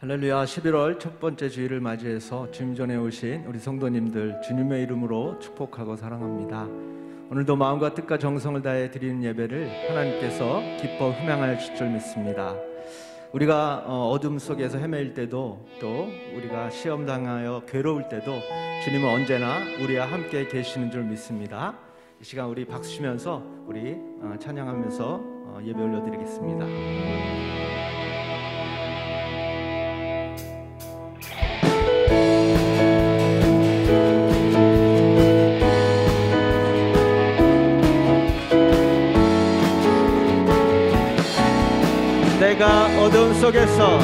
할렐루야. 11월 첫 번째 주일을 맞이해서 주님 전에 오신 우리 성도님들 주님의 이름으로 축복하고 사랑합니다. 오늘도 마음과 뜻과 정성을 다해 드리는 예배를 하나님께서 기뻐 흠양하여 주실 줄 믿습니다. 우리가 어둠 속에서 헤매일 때도, 또 우리가 시험당하여 괴로울 때도 주님은 언제나 우리와 함께 계시는 줄 믿습니다. 이 시간 우리 박수 치면서 우리 찬양하면서 예배 올려드리겠습니다. 내가 어둠 속에서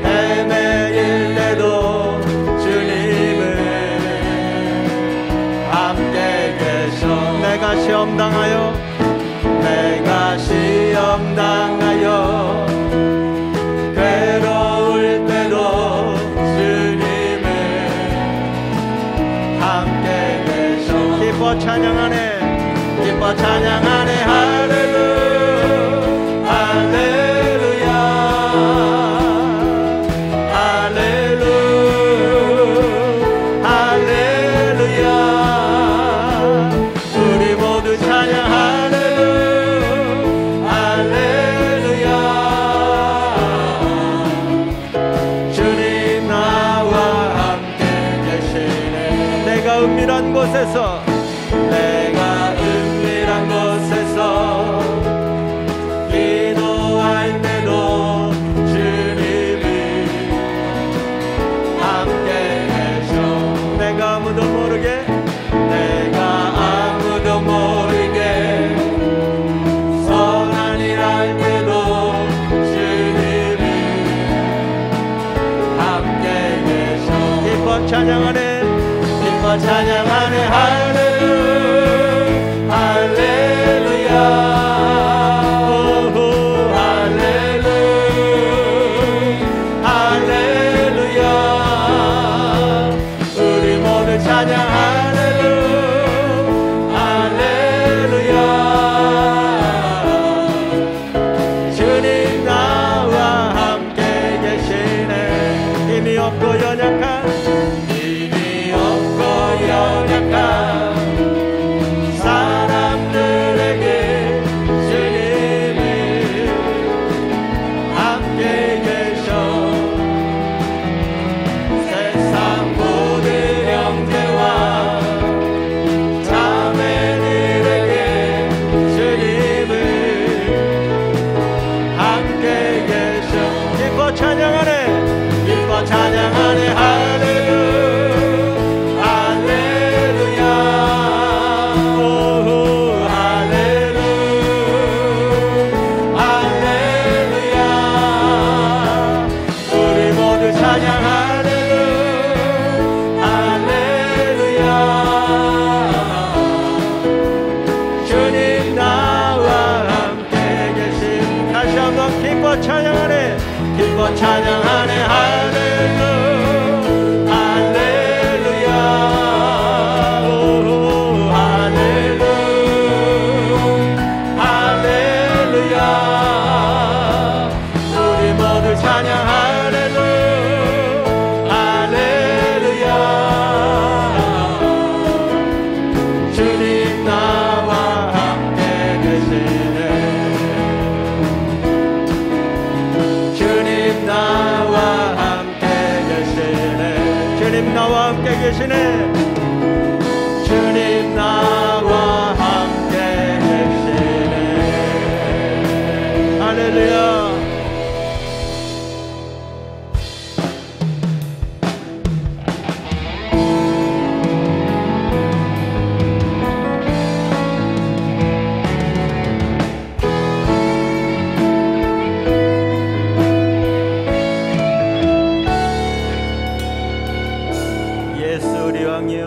헤매일 때도 주님은 함께 계셔. 내가 시험당하여 괴로울 때도 주님은 함께 계셔. 기뻐 찬양하네 할렐루야 할렐루야 할렐루야 할렐루야. 우리 모두 찬양 할렐루야 할렐루야. 주님 나와 함께 계시네. 내가 은밀한 곳에서 기도할 때도 주님이 함께 계셔. 내가 아무도 모르게 선한 일 할 때도 주님이 함께 계셔. 기뻐 찬양하네 할렐루야 할렐루야. 찬양하네 할렐루야 할렐루야 할렐루야. 우리 모두 찬양 할렐루야 할렐루야. 주님 나와 함께 계시네. 나와 함께 계시네. 주님 나와 함께 계시네. 주님 나와 함께 계시네. 할렐루야. 예수 우리 왕이여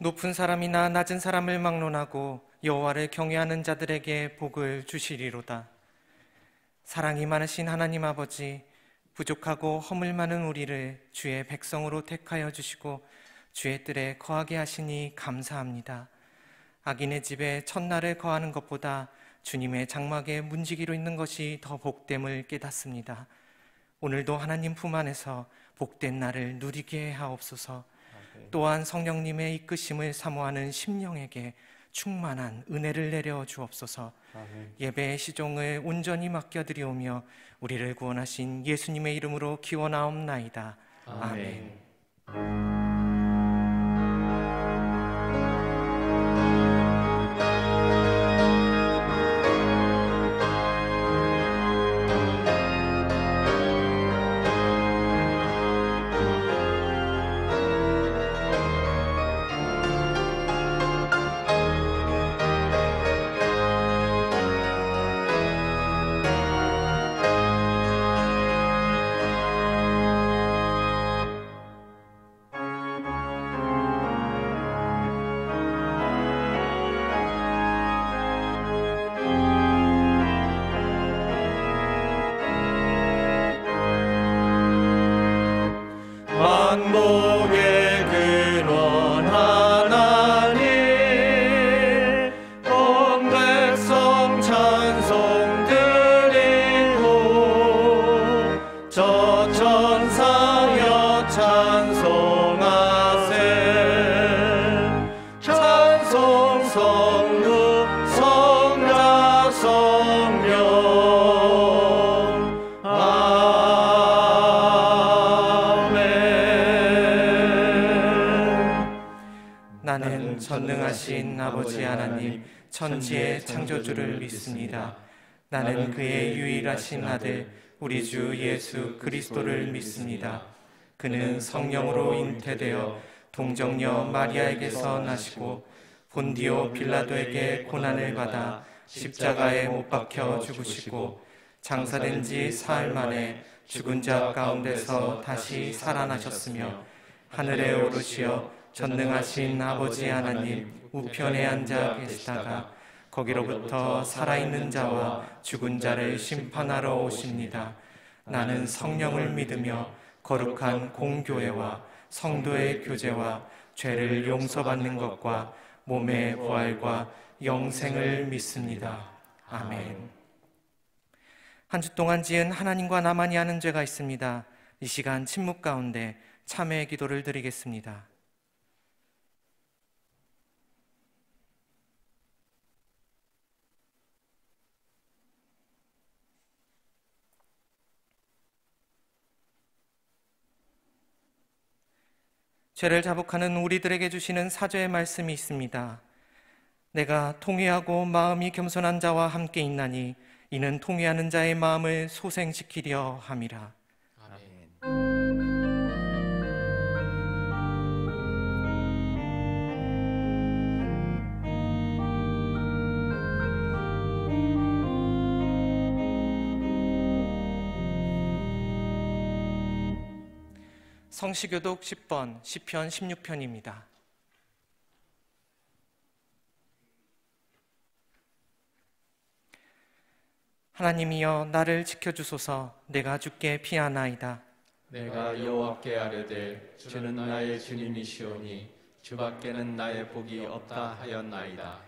높은 사람이나 낮은 사람을 막론하고 여호와를 경외하는 자들에게 복을 주시리로다. 사랑이 많으신 하나님 아버지, 부족하고 허물 많은 우리를 주의 백성으로 택하여 주시고 주의 뜰에 거하게 하시니 감사합니다. 악인의 집에 첫날을 거하는 것보다 주님의 장막에 문지기로 있는 것이 더 복됨을 깨닫습니다. 오늘도 하나님 품 안에서 복된 날을 누리게 하옵소서. 또한 성령님의 이끄심을 사모하는 심령에게 충만한 은혜를 내려 주옵소서. 예배의 시종을 온전히 맡겨드리오며 우리를 구원하신 예수님의 이름으로 기원하옵나이다. 아멘. 만복의 근원 하나님, 온 백성 찬송 드리고 저 천사여 찬송하세. 찬송 성부 성자 성령. 나는 전능하신 아버지 하나님 천지의 창조주를 믿습니다. 나는 그의 유일하신 아들 우리 주 예수 그리스도를 믿습니다. 그는 성령으로 잉태되어 동정녀 마리아에게서 나시고 본디오 빌라도에게 고난을 받아 십자가에 못 박혀 죽으시고 장사된 지 사흘 만에 죽은 자 가운데서 다시 살아나셨으며 하늘에 오르시어 전능하신 아버지 하나님 우편에 앉아 계시다가 거기로부터 살아있는 자와 죽은 자를 심판하러 오십니다. 나는 성령을 믿으며 거룩한 공교회와 성도의 교제와 죄를 용서받는 것과 몸의 부활과 영생을 믿습니다. 아멘. 한 주 동안 지은 하나님과 나만이 아는 죄가 있습니다. 이 시간 침묵 가운데 참회의 기도를 드리겠습니다. 죄를 자복하는 우리들에게 주시는 사죄의 말씀이 있습니다. 내가 통회하고 마음이 겸손한 자와 함께 있나니 이는 통회하는 자의 마음을 소생시키려 함이라. 성시교독 10번 시편 16편입니다. 하나님이여 나를 지켜주소서. 내가 주께 피하나이다. 내가 여호와께 아뢰되 주는 나의 주님이시오니 주밖에는 나의 복이 없다 하였나이다.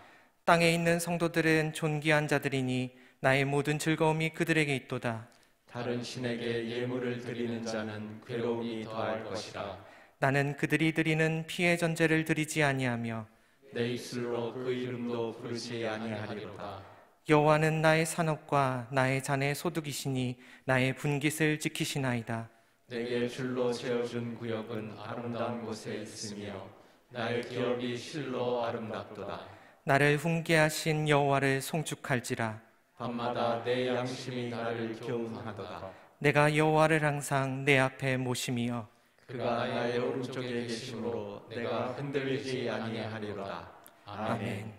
땅에 있는 성도들은 존귀한 자들이니 나의 모든 즐거움이 그들에게 있도다. 다른 신에게 예물을 드리는 자는 괴로움이 더할 것이라. 나는 그들이 드리는 피의 전제를 드리지 아니하며 내 입술로 그 이름도 부르지 아니하리로다. 여호와는 나의 산업과 나의 잔의 소득이시니 나의 분깃을 지키시나이다. 내게 줄로 재어준 구역은 아름다운 곳에 있으며 나의 기업이 실로 아름답도다. 나를 훈계하신 여호와를 송축할지라. 밤마다 내 양심이 나를 교훈하도다. 내가 여호와를 항상 내 앞에 모심이여 그가 나의 오른쪽에 계심으로 내가 흔들리지 아니하리로다. 아멘.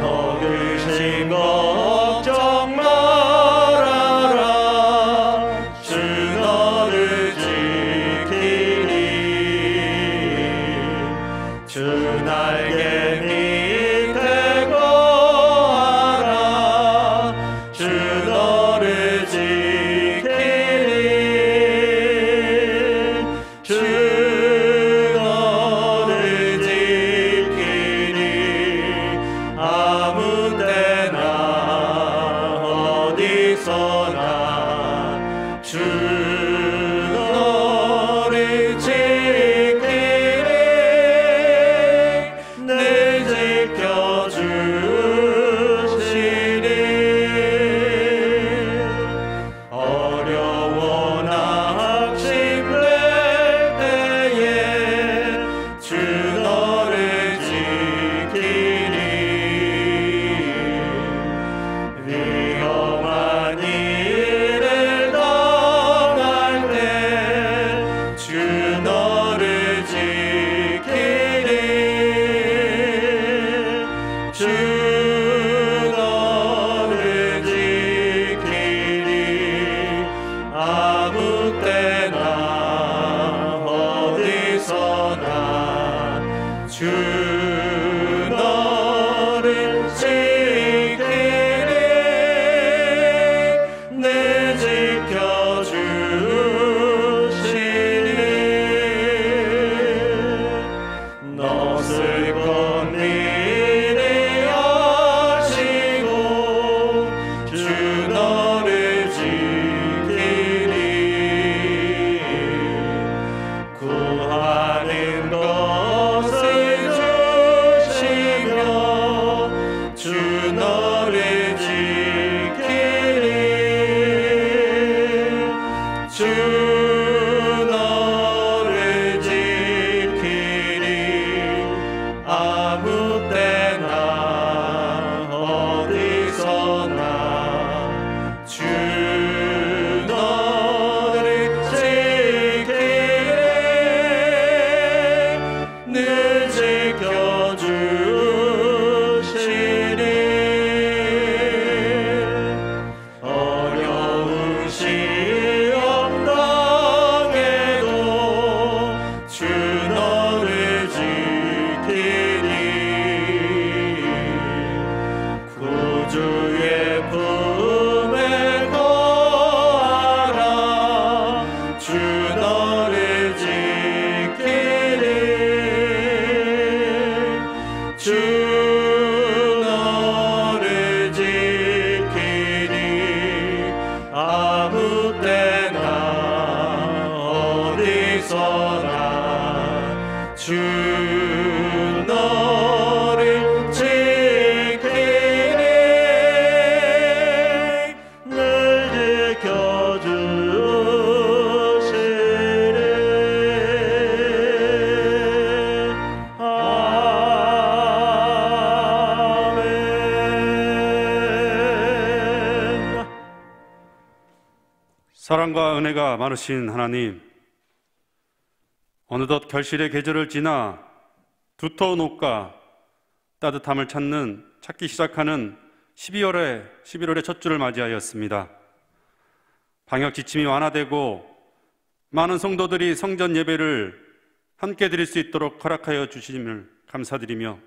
너 근심 걱정 말아라. 주 너를 지키리. 주 날개 밑에 거하라. 주 너를 지키리. 주 너를 지키리. 아무 때나 어디서나 주 너를 지키리. 늘 지켜주시리. 어려워나 학식될 때에 주 너를 지키리. 위험한 일을 당할 때 주 너를 지키리. 주 너를 지키리. 아무 때나 어디서나 주 너를 지키리. 늘 지켜주시리. 너 슬픈 일이 아시고 주 너를 지키리. 구하는 것을 주시며 주 너를 지키리. 주 너를 지키리. 아무 때나 어디서나 주 너를 지키리. 늘 지켜주시리. 어려운 시험 당해도 주 너를 지키리. 구주의 품에 거하라. 주 너를 지키리. 주 너를 지키리. 아무 때나 어디서나 주 너를 사랑과 은혜가 많으신 하나님, 어느덧 결실의 계절을 지나 두터운 옷과 따뜻함을 찾기 시작하는 11월의 첫 주를 맞이하였습니다. 방역 지침이 완화되고 많은 성도들이 성전 예배를 함께 드릴 수 있도록 허락하여 주심을 감사드리며,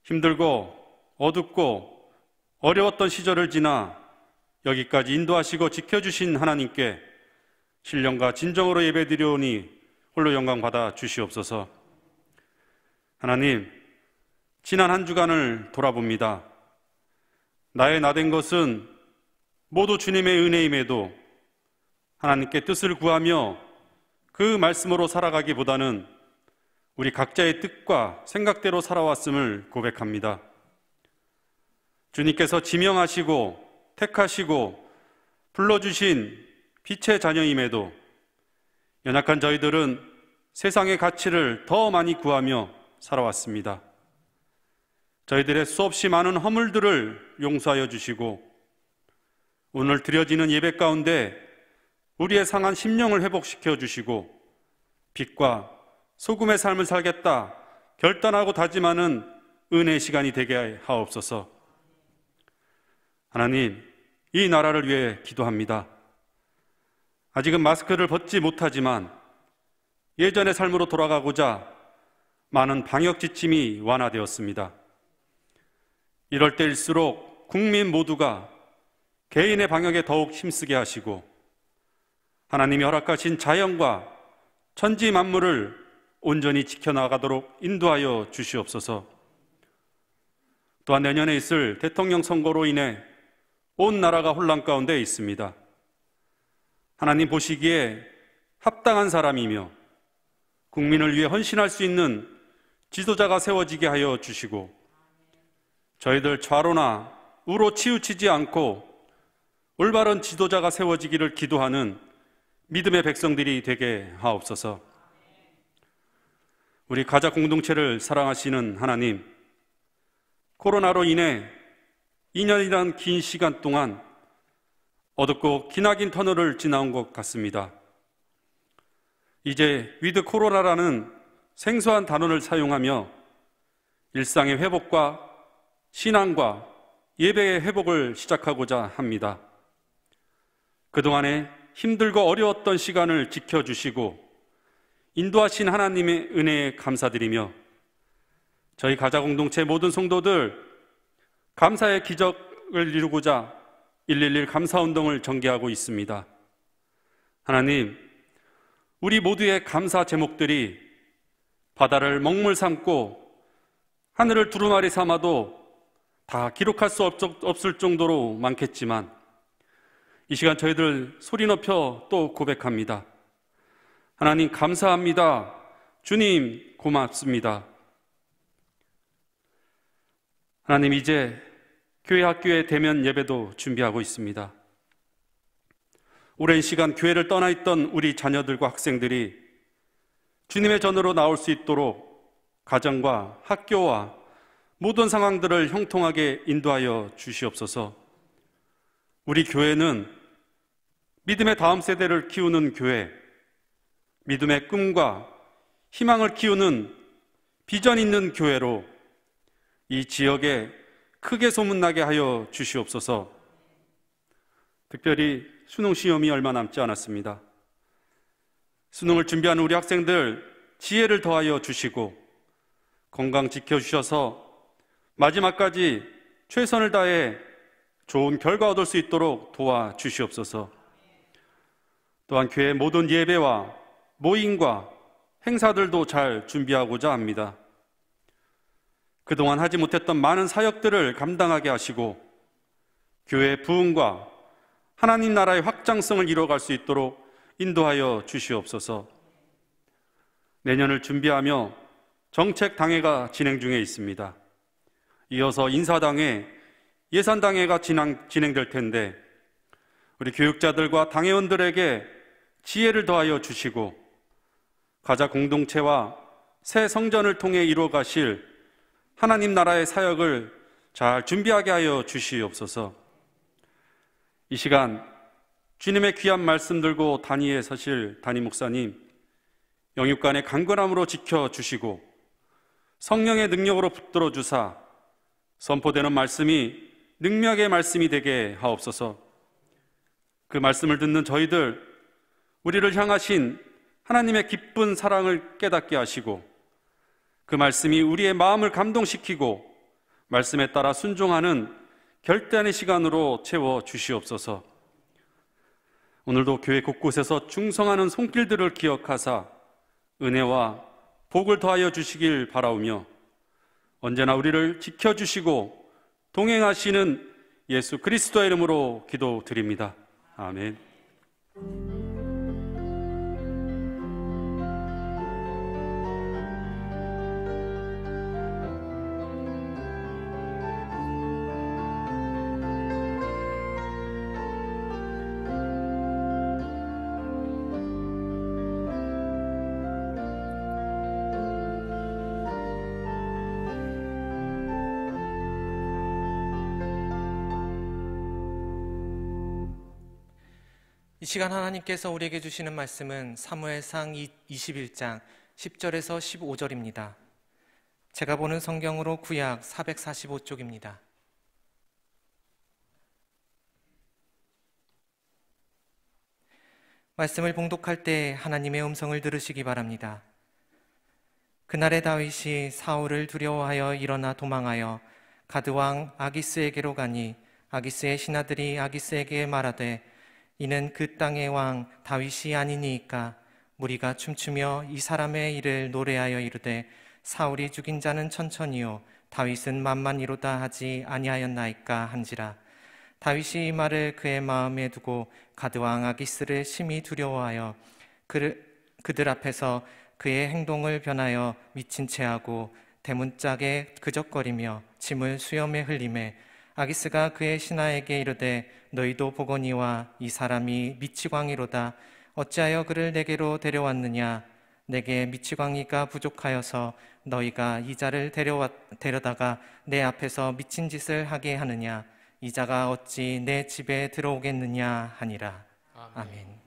힘들고 어둡고 어려웠던 시절을 지나 여기까지 인도하시고 지켜주신 하나님께 신령과 진정으로 예배드리오니 홀로 영광 받아 주시옵소서. 하나님, 지난 한 주간을 돌아봅니다. 나의 나된 것은 모두 주님의 은혜임에도 하나님께 뜻을 구하며 그 말씀으로 살아가기보다는 우리 각자의 뜻과 생각대로 살아왔음을 고백합니다. 주님께서 지명하시고 택하시고 불러주신 빛의 자녀임에도 연약한 저희들은 세상의 가치를 더 많이 구하며 살아왔습니다. 저희들의 수없이 많은 허물들을 용서하여 주시고 오늘 드려지는 예배 가운데 우리의 상한 심령을 회복시켜 주시고 빛과 소금의 삶을 살겠다 결단하고 다짐하는 은혜의 시간이 되게 하옵소서. 하나님, 이 나라를 위해 기도합니다. 아직은 마스크를 벗지 못하지만 예전의 삶으로 돌아가고자 많은 방역 지침이 완화되었습니다. 이럴 때일수록 국민 모두가 개인의 방역에 더욱 힘쓰게 하시고 하나님이 허락하신 자연과 천지 만물을 온전히 지켜나가도록 인도하여 주시옵소서. 또한 내년에 있을 대통령 선거로 인해 온 나라가 혼란 가운데 있습니다. 하나님 보시기에 합당한 사람이며 국민을 위해 헌신할 수 있는 지도자가 세워지게 하여 주시고 저희들 좌로나 우로 치우치지 않고 올바른 지도자가 세워지기를 기도하는 믿음의 백성들이 되게 하옵소서. 우리 가자 공동체를 사랑하시는 하나님, 코로나로 인해 2년이란 긴 시간 동안 어둡고 기나긴 터널을 지나온 것 같습니다. 이제 위드 코로나라는 생소한 단어를 사용하며 일상의 회복과 신앙과 예배의 회복을 시작하고자 합니다. 그동안에 힘들고 어려웠던 시간을 지켜주시고 인도하신 하나님의 은혜에 감사드리며 저희 가자 공동체 모든 성도들 감사의 기적을 이루고자 111 감사운동을 전개하고 있습니다. 하나님, 우리 모두의 감사 제목들이 바다를 먹물 삼고 하늘을 두루마리 삼아도 다 기록할 수 없을 정도로 많겠지만 이 시간 저희들 소리 높여 또 고백합니다. 하나님 감사합니다. 주님 고맙습니다. 하나님, 이제 교회 학교의 대면 예배도 준비하고 있습니다. 오랜 시간 교회를 떠나 있던 우리 자녀들과 학생들이 주님의 전으로 나올 수 있도록 가정과 학교와 모든 상황들을 형통하게 인도하여 주시옵소서. 우리 교회는 믿음의 다음 세대를 키우는 교회, 믿음의 꿈과 희망을 키우는 비전 있는 교회로 이 지역에 크게 소문나게 하여 주시옵소서. 특별히 수능 시험이 얼마 남지 않았습니다. 수능을 준비하는 우리 학생들 지혜를 더하여 주시고 건강 지켜주셔서 마지막까지 최선을 다해 좋은 결과 얻을 수 있도록 도와주시옵소서. 또한 교회 모든 예배와 모임과 행사들도 잘 준비하고자 합니다. 그동안 하지 못했던 많은 사역들을 감당하게 하시고 교회의 부흥과 하나님 나라의 확장성을 이뤄갈 수 있도록 인도하여 주시옵소서. 내년을 준비하며 정책당회가 진행 중에 있습니다. 이어서 인사당회, 예산당회가 진행될 텐데 우리 교육자들과 당회원들에게 지혜를 더하여 주시고 가자 공동체와 새 성전을 통해 이루어가실 하나님 나라의 사역을 잘 준비하게 하여 주시옵소서. 이 시간 주님의 귀한 말씀 들고 단위에 서실 담임 목사님, 영육간의 강건함으로 지켜주시고 성령의 능력으로 붙들어 주사 선포되는 말씀이 능력의 말씀이 되게 하옵소서. 그 말씀을 듣는 저희들, 우리를 향하신 하나님의 기쁜 사랑을 깨닫게 하시고 그 말씀이 우리의 마음을 감동시키고 말씀에 따라 순종하는 결단의 시간으로 채워 주시옵소서. 오늘도 교회 곳곳에서 충성하는 손길들을 기억하사 은혜와 복을 더하여 주시길 바라오며 언제나 우리를 지켜주시고 동행하시는 예수 그리스도의 이름으로 기도드립니다. 아멘. 이 시간 하나님께서 우리에게 주시는 말씀은 사무엘상 21장 10절에서 15절입니다. 제가 보는 성경으로 구약 445쪽입니다. 말씀을 봉독할 때 하나님의 음성을 들으시기 바랍니다. 그날에 다윗이 사울을 두려워하여 일어나 도망하여 가드왕 아기스에게로 가니 아기스의 신하들이 아기스에게 말하되 이는 그 땅의 왕 다윗이 아니니이까 무리가 춤추며 이 사람의 일을 노래하여 이르되 사울이 죽인 자는 천천히요 다윗은 만만이로다 하지 아니하였나이까 한지라. 다윗이 이 말을 그의 마음에 두고 가드왕 아기스를 심히 두려워하여 그들 앞에서 그의 행동을 변하여 미친 채하고 대문짝에 그적거리며 짐을 수염에 흘리매 아기스가 그의 신하에게 이르되 너희도 보거니와 이 사람이 미치광이로다. 어찌하여 그를 내게로 데려왔느냐? 내게 미치광이가 부족하여서 너희가 이 자를 데려다가 내 앞에서 미친 짓을 하게 하느냐? 이 자가 어찌 내 집에 들어오겠느냐 하니라. 아멘.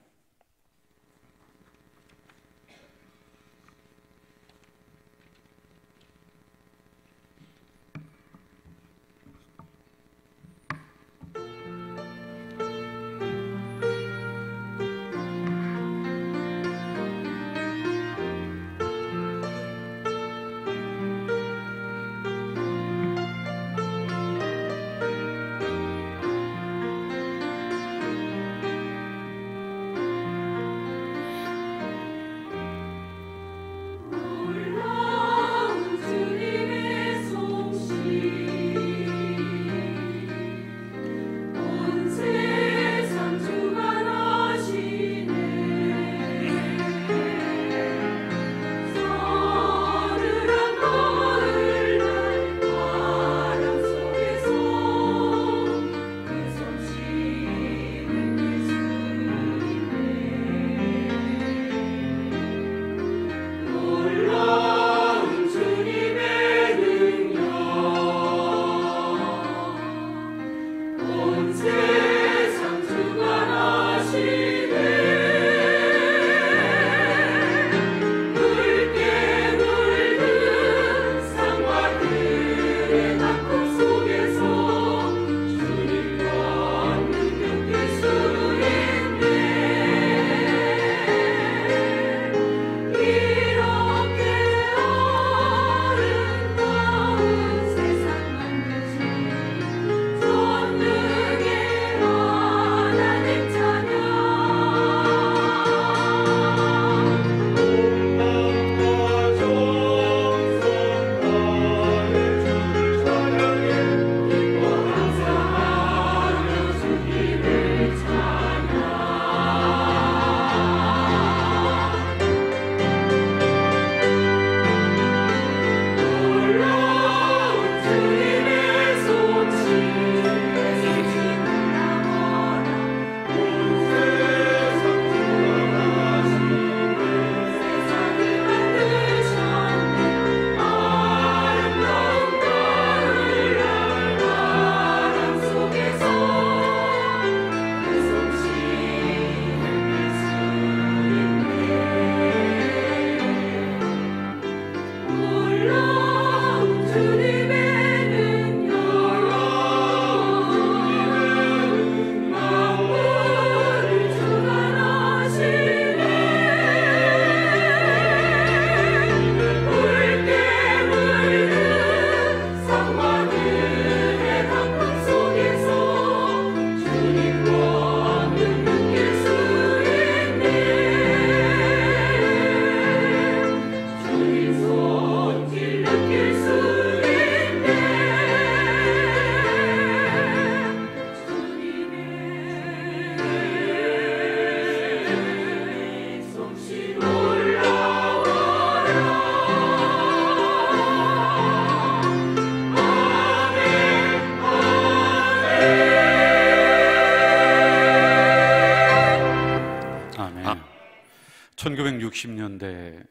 1960년대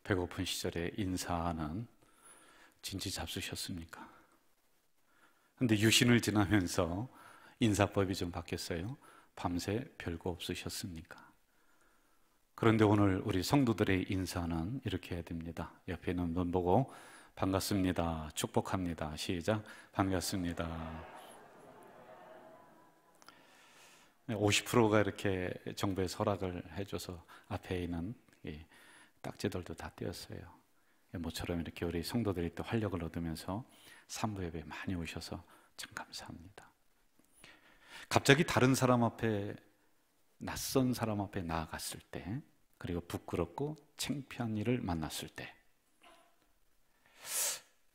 배고픈 시절에 인사는 진지 잡수셨습니까? 근데 유신을 지나면서 인사법이 좀 바뀌었어요. 밤새 별거 없으셨습니까? 그런데 오늘 우리 성도들의 인사는 이렇게 해야 됩니다. 옆에 있는 분 보고 반갑습니다, 축복합니다. 시작. 반갑습니다. 50%가 이렇게 정부에서 허락을 해줘서 앞에 있는 이 딱지들도 다 떼었어요. 모처럼 이렇게 우리 성도들이 또 활력을 얻으면서 산부 예배 많이 오셔서 참 감사합니다. 갑자기 다른 사람 앞에, 낯선 사람 앞에 나아갔을 때, 그리고 부끄럽고 창피한 일을 만났을 때,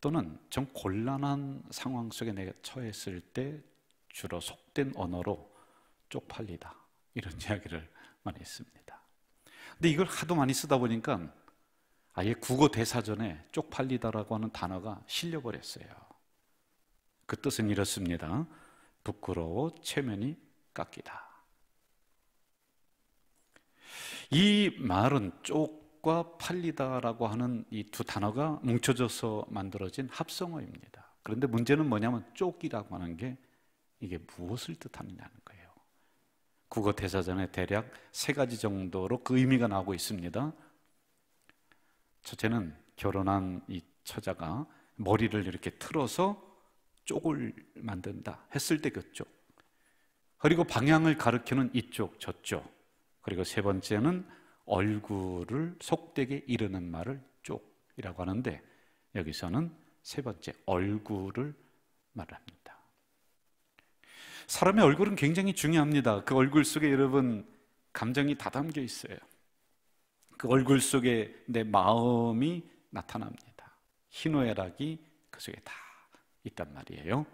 또는 좀 곤란한 상황 속에 내가 처했을 때 주로 속된 언어로 쪽팔리다, 이런 이야기를 많이 했습니다. 근데 이걸 하도 많이 쓰다 보니까 아예 국어 대사전에 쪽팔리다라고 하는 단어가 실려버렸어요. 그 뜻은 이렇습니다. 부끄러워 체면이 깎이다. 이 말은 쪽과 팔리다라고 하는 이 두 단어가 뭉쳐져서 만들어진 합성어입니다. 그런데 문제는 뭐냐면 쪽이라고 하는 게 이게 무엇을 뜻하느냐는 거예요. 국어 대사전에 대략 3가지 정도로 그 의미가 나오고 있습니다. 첫째는 결혼한 이 처자가 머리를 이렇게 틀어서 쪽을 만든다 했을 때 그 쪽, 그리고 방향을 가리키는 이쪽 저쪽, 그리고 3번째는 얼굴을 속되게 이르는 말을 쪽이라고 하는데, 여기서는 3번째 얼굴을 말합니다. 사람의 얼굴은 굉장히 중요합니다. 그 얼굴 속에 여러분 감정이 다 담겨 있어요. 그 얼굴 속에 내 마음이 나타납니다. 희노애락이 그 속에 다 있단 말이에요.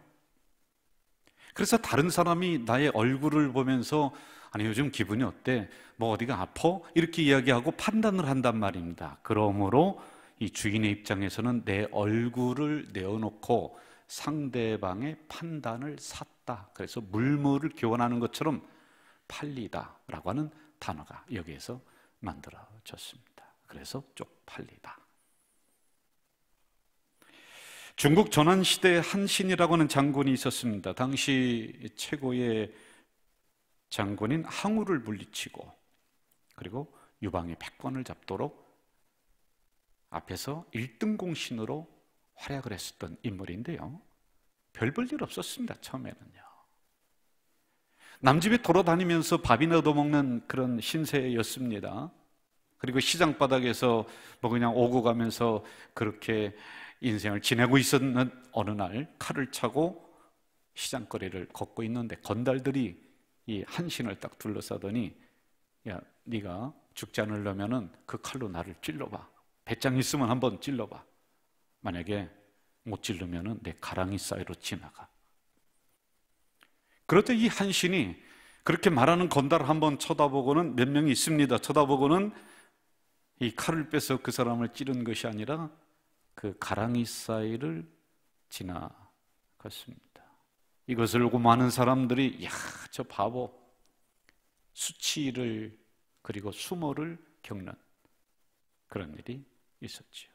그래서 다른 사람이 나의 얼굴을 보면서 아니 요즘 기분이 어때? 뭐 어디가 아파? 이렇게 이야기하고 판단을 한단 말입니다. 그러므로 이 주인의 입장에서는 내 얼굴을 내어놓고 상대방의 판단을 샀다. 그래서 물물을 교환하는 것처럼 팔리다라고 하는 단어가 여기에서 만들어졌습니다. 그래서 쪽팔리다. 중국 전환시대에 한신이라고 하는 장군이 있었습니다. 당시 최고의 장군인 항우를 물리치고 그리고 유방의 백관을 잡도록 앞에서 1등 공신으로 활약을 했었던 인물인데요, 별 볼 일 없었습니다. 처음에는요. 남집에 돌아다니면서 밥이나 얻어먹는 그런 신세였습니다. 그리고 시장 바닥에서 뭐 그냥 오고 가면서 그렇게 인생을 지내고 있었는 어느 날 칼을 차고 시장거리를 걷고 있는데 건달들이 이 한신을 딱 둘러싸더니, 야, 네가 죽지 않으려면은 그 칼로 나를 찔러봐. 배짱 있으면 한번 찔러봐. 만약에 못 찔르면은 내 가랑이 사이로 지나가. 그럴 때 이 한신이 그렇게 말하는 건달을 한번 쳐다보고는, 몇 명이 있습니다. 쳐다보고는 이 칼을 빼서 그 사람을 찌른 것이 아니라 그 가랑이 사이를 지나갔습니다. 이것을 보고 많은 사람들이 야, 저 바보, 수치를 그리고 수모를 겪는 그런 일이 있었죠.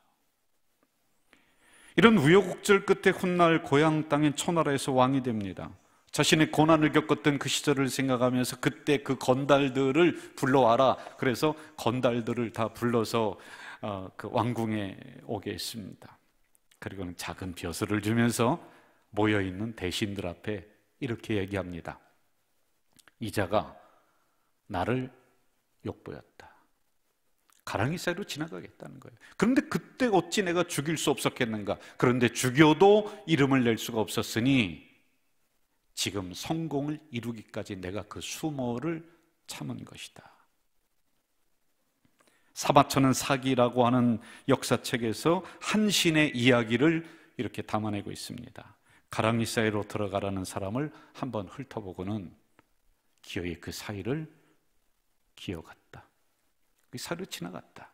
이런 우여곡절 끝에 훗날 고향 땅인 초나라에서 왕이 됩니다. 자신의 고난을 겪었던 그 시절을 생각하면서 그때 그 건달들을 불러와라. 그래서 건달들을 다 불러서 그 왕궁에 오게 했습니다. 그리고는 작은 벼슬을 주면서 모여있는 대신들 앞에 이렇게 얘기합니다. 이자가 나를 욕보였다. 가랑이 사이로 지나가겠다는 거예요. 그런데 그때 어찌 내가 죽일 수 없었겠는가? 그런데 죽여도 이름을 낼 수가 없었으니 지금 성공을 이루기까지 내가 그 수모를 참은 것이다. 사마천은 사기라고 하는 역사책에서 한신의 이야기를 이렇게 담아내고 있습니다. 가랑이 사이로 들어가라는 사람을 한번 훑어보고는 기어이 그 사이를 기어갔다. 그 사이로 지나갔다.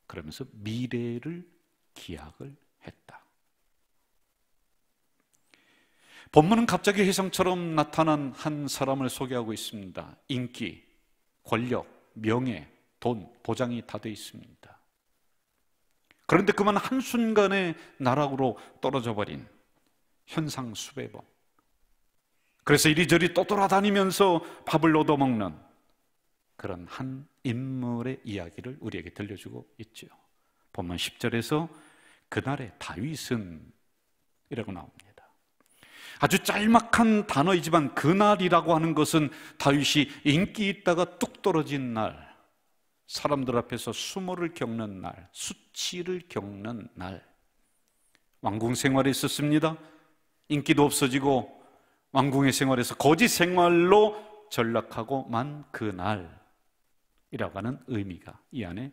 그러면서 미래를 기약을 했다. 본문은 갑자기 혜성처럼 나타난 한 사람을 소개하고 있습니다. 인기, 권력, 명예, 돈, 보장이 다 돼 있습니다. 그런데 그만 한순간에 나락으로 떨어져 버린 현상 수배범. 그래서 이리저리 떠돌아다니면서 밥을 얻어먹는 그런 한 인물의 이야기를 우리에게 들려주고 있죠. 본문 10절에서 그날의 다윗은 이라고 나옵니다. 아주 짤막한 단어이지만 그날이라고 하는 것은 다윗이 인기 있다가 뚝 떨어진 날, 사람들 앞에서 수모를 겪는 날, 수치를 겪는 날, 왕궁 생활에 있었습니다. 인기도 없어지고 왕궁의 생활에서 거지 생활로 전락하고 만 그날이라고 하는 의미가 이 안에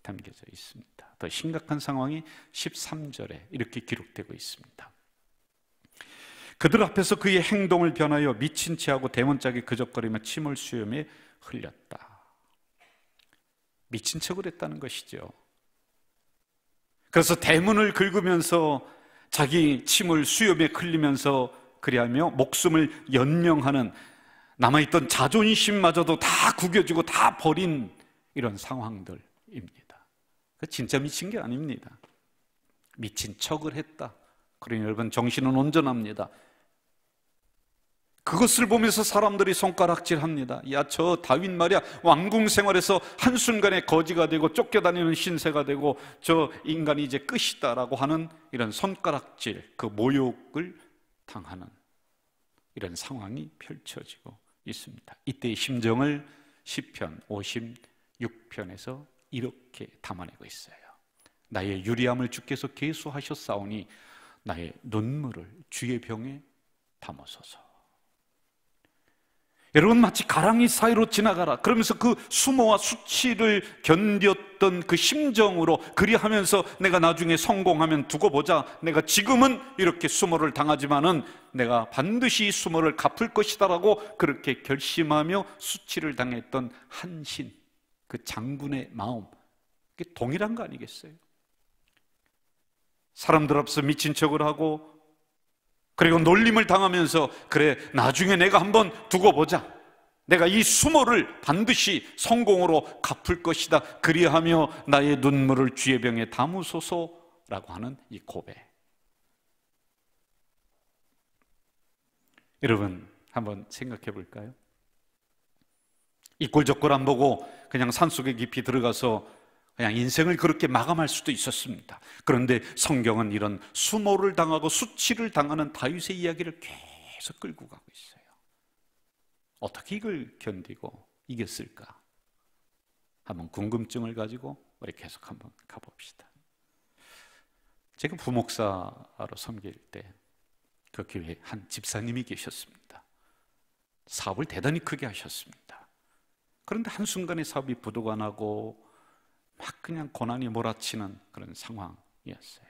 담겨져 있습니다. 더 심각한 상황이 13절에 이렇게 기록되고 있습니다. 그들 앞에서 그의 행동을 변하여 미친 체하고 대문짝에 그적거리며 침을 수염에 흘렸다. 미친 척을 했다는 것이죠. 그래서 대문을 긁으면서 자기 침을 수염에 흘리면서 그리하며 목숨을 연명하는, 남아있던 자존심마저도 다 구겨지고 다 버린 이런 상황들입니다. 진짜 미친 게 아닙니다. 미친 척을 했다. 그러니 여러분, 정신은 온전합니다. 그것을 보면서 사람들이 손가락질합니다. 야, 저 다윗 말이야, 왕궁 생활에서 한순간에 거지가 되고 쫓겨다니는 신세가 되고 저 인간이 이제 끝이다라고 하는 이런 손가락질, 그 모욕을 당하는 이런 상황이 펼쳐지고 있습니다. 이때의 심정을 시편 56편에서 이렇게 담아내고 있어요. 나의 유리함을 주께서 계수하셨사오니 나의 눈물을 주의 병에 담으소서. 여러분, 마치 가랑이 사이로 지나가라 그러면서 그 수모와 수치를 견뎠던 그 심정으로 그리하면서 내가 나중에 성공하면 두고 보자, 내가 지금은 이렇게 수모를 당하지만은 내가 반드시 수모를 갚을 것이다라고 그렇게 결심하며 수치를 당했던 한신, 그 장군의 마음, 그게 동일한 거 아니겠어요? 사람들 앞에서 미친 척을 하고 그리고 놀림을 당하면서 그래, 나중에 내가 한번 두고 보자, 내가 이 수모를 반드시 성공으로 갚을 것이다, 그리하며 나의 눈물을 주의 병에 담으소서라고 하는 이 고백. 여러분, 한번 생각해 볼까요? 이꼴저꼴 안 보고 그냥 산속에 깊이 들어가서 그냥 인생을 그렇게 마감할 수도 있었습니다. 그런데 성경은 이런 수모를 당하고 수치를 당하는 다윗의 이야기를 계속 끌고 가고 있어요. 어떻게 이걸 견디고 이겼을까? 한번 궁금증을 가지고 우리 계속 한번 가봅시다. 제가 부목사로 섬길 때 그 교회에 한 집사님이 계셨습니다. 사업을 대단히 크게 하셨습니다. 그런데 한순간에 사업이 부도가 나고 막 그냥 고난이 몰아치는 그런 상황이었어요.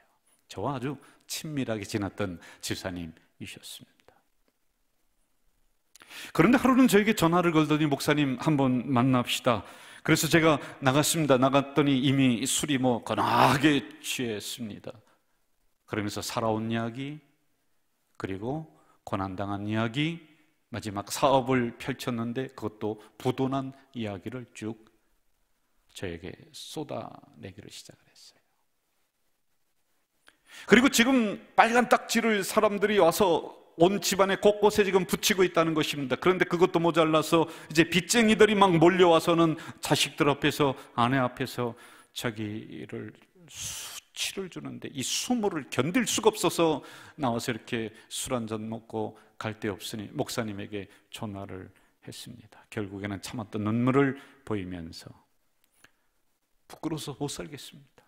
저와 아주 친밀하게 지냈던 집사님이셨습니다. 그런데 하루는 저에게 전화를 걸더니 목사님 한번 만납시다. 그래서 제가 나갔습니다. 나갔더니 이미 술이 거나하게 취했습니다. 그러면서 살아온 이야기, 그리고 고난당한 이야기, 마지막 사업을 펼쳤는데 그것도 부도난 이야기를 쭉 저에게 쏟아내기를 시작을 했어요. 그리고 지금 빨간 딱지를 사람들이 와서 온 집안에 곳곳에 지금 붙이고 있다는 것입니다. 그런데 그것도 모자라서 이제 빚쟁이들이 막 몰려와서는 자식들 앞에서, 아내 앞에서 자기를 수치를 주는데 이 수모를 견딜 수가 없어서 나와서 이렇게 술 한잔 먹고 갈 데 없으니 목사님에게 전화를 했습니다. 결국에는 참았던 눈물을 보이면서 부끄러워서 못 살겠습니다.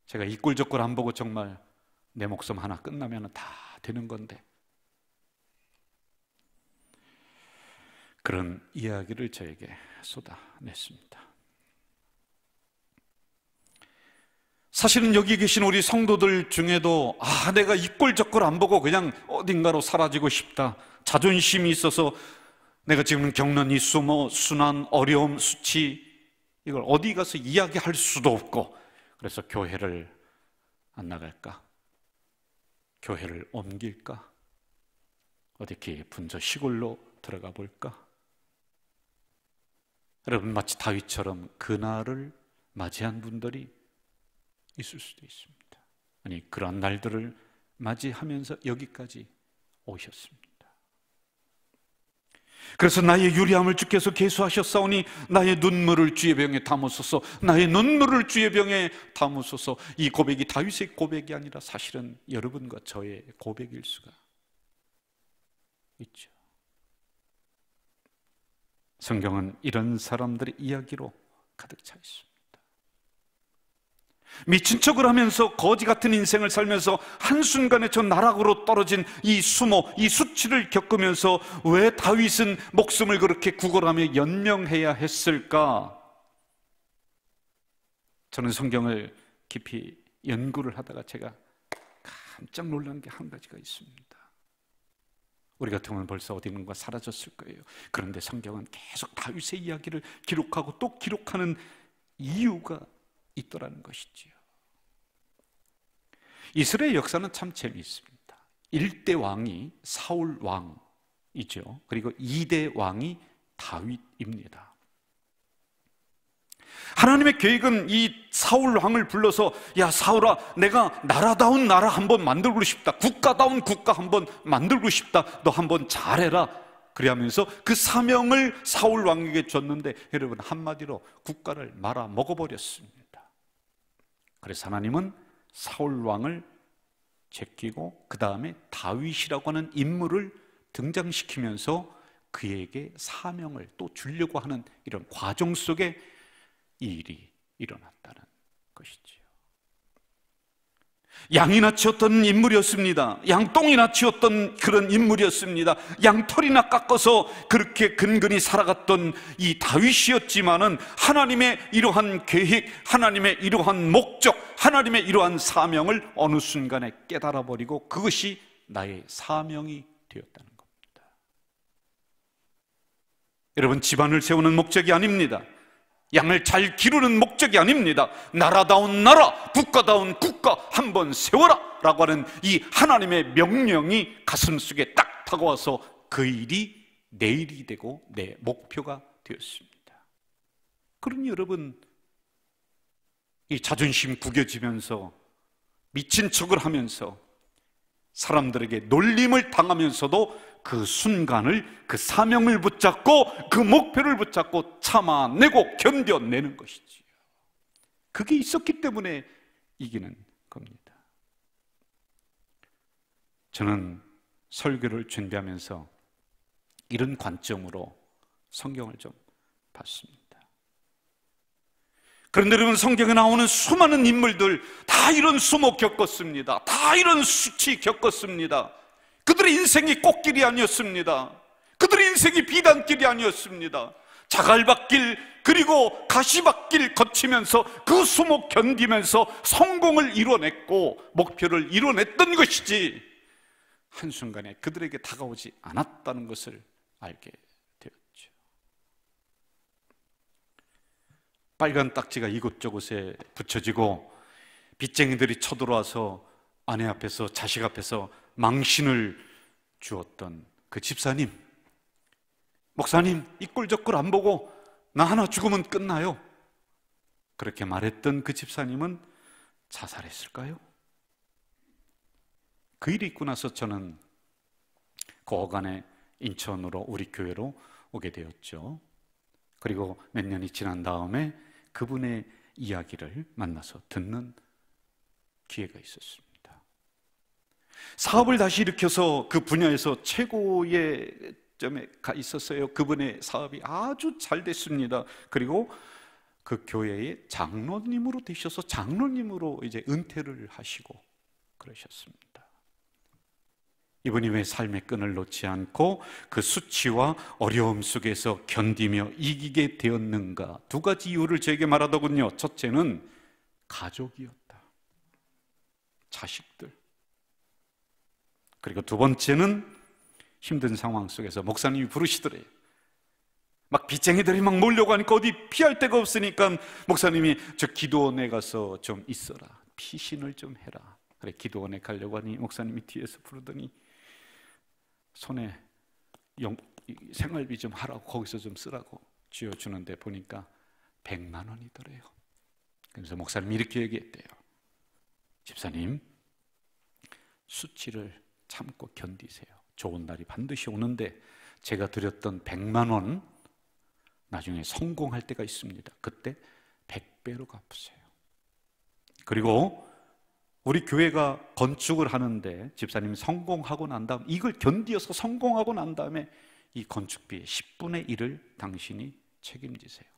제가 이 꼴 저 꼴 안 보고 정말 내 목숨 하나 끝나면 다 되는 건데, 그런 이야기를 저에게 쏟아냈습니다. 사실은 여기 계신 우리 성도들 중에도 내가 이 꼴 저 꼴 안 보고 그냥 어딘가로 사라지고 싶다, 자존심이 있어서 내가 지금 겪는 이 수모, 순환, 어려움, 수치, 이걸 어디 가서 이야기할 수도 없고, 그래서 교회를 안 나갈까? 교회를 옮길까? 어디 깊은 저 시골로 들어가 볼까? 여러분, 마치 다윗처럼 그날을 맞이한 분들이 있을 수도 있습니다. 아니, 그러한 날들을 맞이하면서 여기까지 오셨습니다. 그래서 나의 유리함을 주께서 계수하셨사오니 나의 눈물을 주의 병에 담으소서, 나의 눈물을 주의 병에 담으소서. 이 고백이 다윗의 고백이 아니라 사실은 여러분과 저의 고백일 수가 있죠. 성경은 이런 사람들의 이야기로 가득 차 있습니다. 미친 척을 하면서 거지 같은 인생을 살면서 한순간에 저 나락으로 떨어진 이 수모, 이 수치를 겪으면서 왜 다윗은 목숨을 그렇게 구걸하며 연명해야 했을까? 저는 성경을 깊이 연구를 하다가 제가 깜짝 놀란 게 한 가지가 있습니다. 우리 같으면 벌써 어디론가 사라졌을 거예요. 그런데 성경은 계속 다윗의 이야기를 기록하고 또 기록하는 이유가 있더라는 것이지요. 이스라엘 역사는 참 재미있습니다. 1대 왕이 사울 왕이죠. 그리고 2대 왕이 다윗입니다. 하나님의 계획은 이 사울 왕을 불러서, 야 사울아, 내가 나라다운 나라 한번 만들고 싶다, 국가다운 국가 한번 만들고 싶다, 너 한번 잘해라. 그러면서 그 사명을 사울 왕에게 줬는데, 여러분, 한마디로 국가를 말아 먹어버렸습니다. 그래서 하나님은 사울 왕을 제끼고 그 다음에 다윗이라고 하는 인물을 등장시키면서 그에게 사명을 또 주려고 하는 이런 과정 속에 이 일이 일어났다는 것이지요. 양이나 치었던 인물이었습니다. 양똥이나 치었던 그런 인물이었습니다. 양털이나 깎아서 그렇게 근근히 살아갔던 이 다윗이었지만은 하나님의 이러한 계획, 하나님의 이러한 목적, 하나님의 이러한 사명을 어느 순간에 깨달아 버리고 그것이 나의 사명이 되었다는 겁니다. 여러분, 집안을 세우는 목적이 아닙니다. 양을 잘 기르는 목적이 아닙니다. 나라다운 나라, 국가다운 국가 한번 세워라 라고 하는 이 하나님의 명령이 가슴속에 딱 다가와서 그 일이 내 일이 되고 내 목표가 되었습니다. 그러니 여러분, 이 자존심 구겨지면서 미친 척을 하면서 사람들에게 놀림을 당하면서도 그 순간을, 그 사명을 붙잡고 그 목표를 붙잡고 참아내고 견뎌내는 것이지요. 그게 있었기 때문에 이기는 겁니다. 저는 설교를 준비하면서 이런 관점으로 성경을 좀 봤습니다. 그런데 여러분, 성경에 나오는 수많은 인물들 다 이런 수모 겪었습니다. 다 이런 수치 겪었습니다. 그들의 인생이 꽃길이 아니었습니다. 그들의 인생이 비단길이 아니었습니다. 자갈밭길 그리고 가시밭길 거치면서 그 수목 견디면서 성공을 이뤄냈고 목표를 이뤄냈던 것이지 한순간에 그들에게 다가오지 않았다는 것을 알게 되었죠. 빨간 딱지가 이곳저곳에 붙여지고 빚쟁이들이 쳐들어와서 아내 앞에서, 자식 앞에서 망신을 주었던 그 집사님, 목사님 이 꼴 저 꼴 안 보고 나 하나 죽으면 끝나요, 그렇게 말했던 그 집사님은 자살했을까요? 그 일이 있고 나서 저는 그 어간에 인천으로, 우리 교회로 오게 되었죠. 그리고 몇 년이 지난 다음에 그분의 이야기를 만나서 듣는 기회가 있었습니다. 사업을 다시 일으켜서 그 분야에서 최고의 점에 가 있었어요. 그분의 사업이 아주 잘 됐습니다. 그리고 그 교회의 장로님으로 되셔서 장로님으로 이제 은퇴를 하시고 그러셨습니다. 이분이 왜 삶의 끈을 놓지 않고 그 수치와 어려움 속에서 견디며 이기게 되었는가? 두 가지 이유를 저에게 말하더군요. 첫째는 가족이었다, 자식들. 그리고 두 번째는 힘든 상황 속에서 목사님이 부르시더래요. 막 빚쟁이들이 막 몰려가니까 어디 피할 데가 없으니까 목사님이 저 기도원에 가서 좀 있어라, 피신을 좀 해라. 그래, 기도원에 가려고 하니 목사님이 뒤에서 부르더니 손에 생활비 좀 하라고, 거기서 좀 쓰라고 쥐어주는데 보니까 100만 원이더래요. 그래서 목사님이 이렇게 얘기했대요. 집사님, 수치를 참고 견디세요. 좋은 날이 반드시 오는데 제가 드렸던 100만 원 나중에 성공할 때가 있습니다. 그때 100배로 갚으세요. 그리고 우리 교회가 건축을 하는데 집사님이 성공하고 난 다음 이걸 견디어서 성공하고 난 다음에 이 건축비의 10분의 1을 당신이 책임지세요.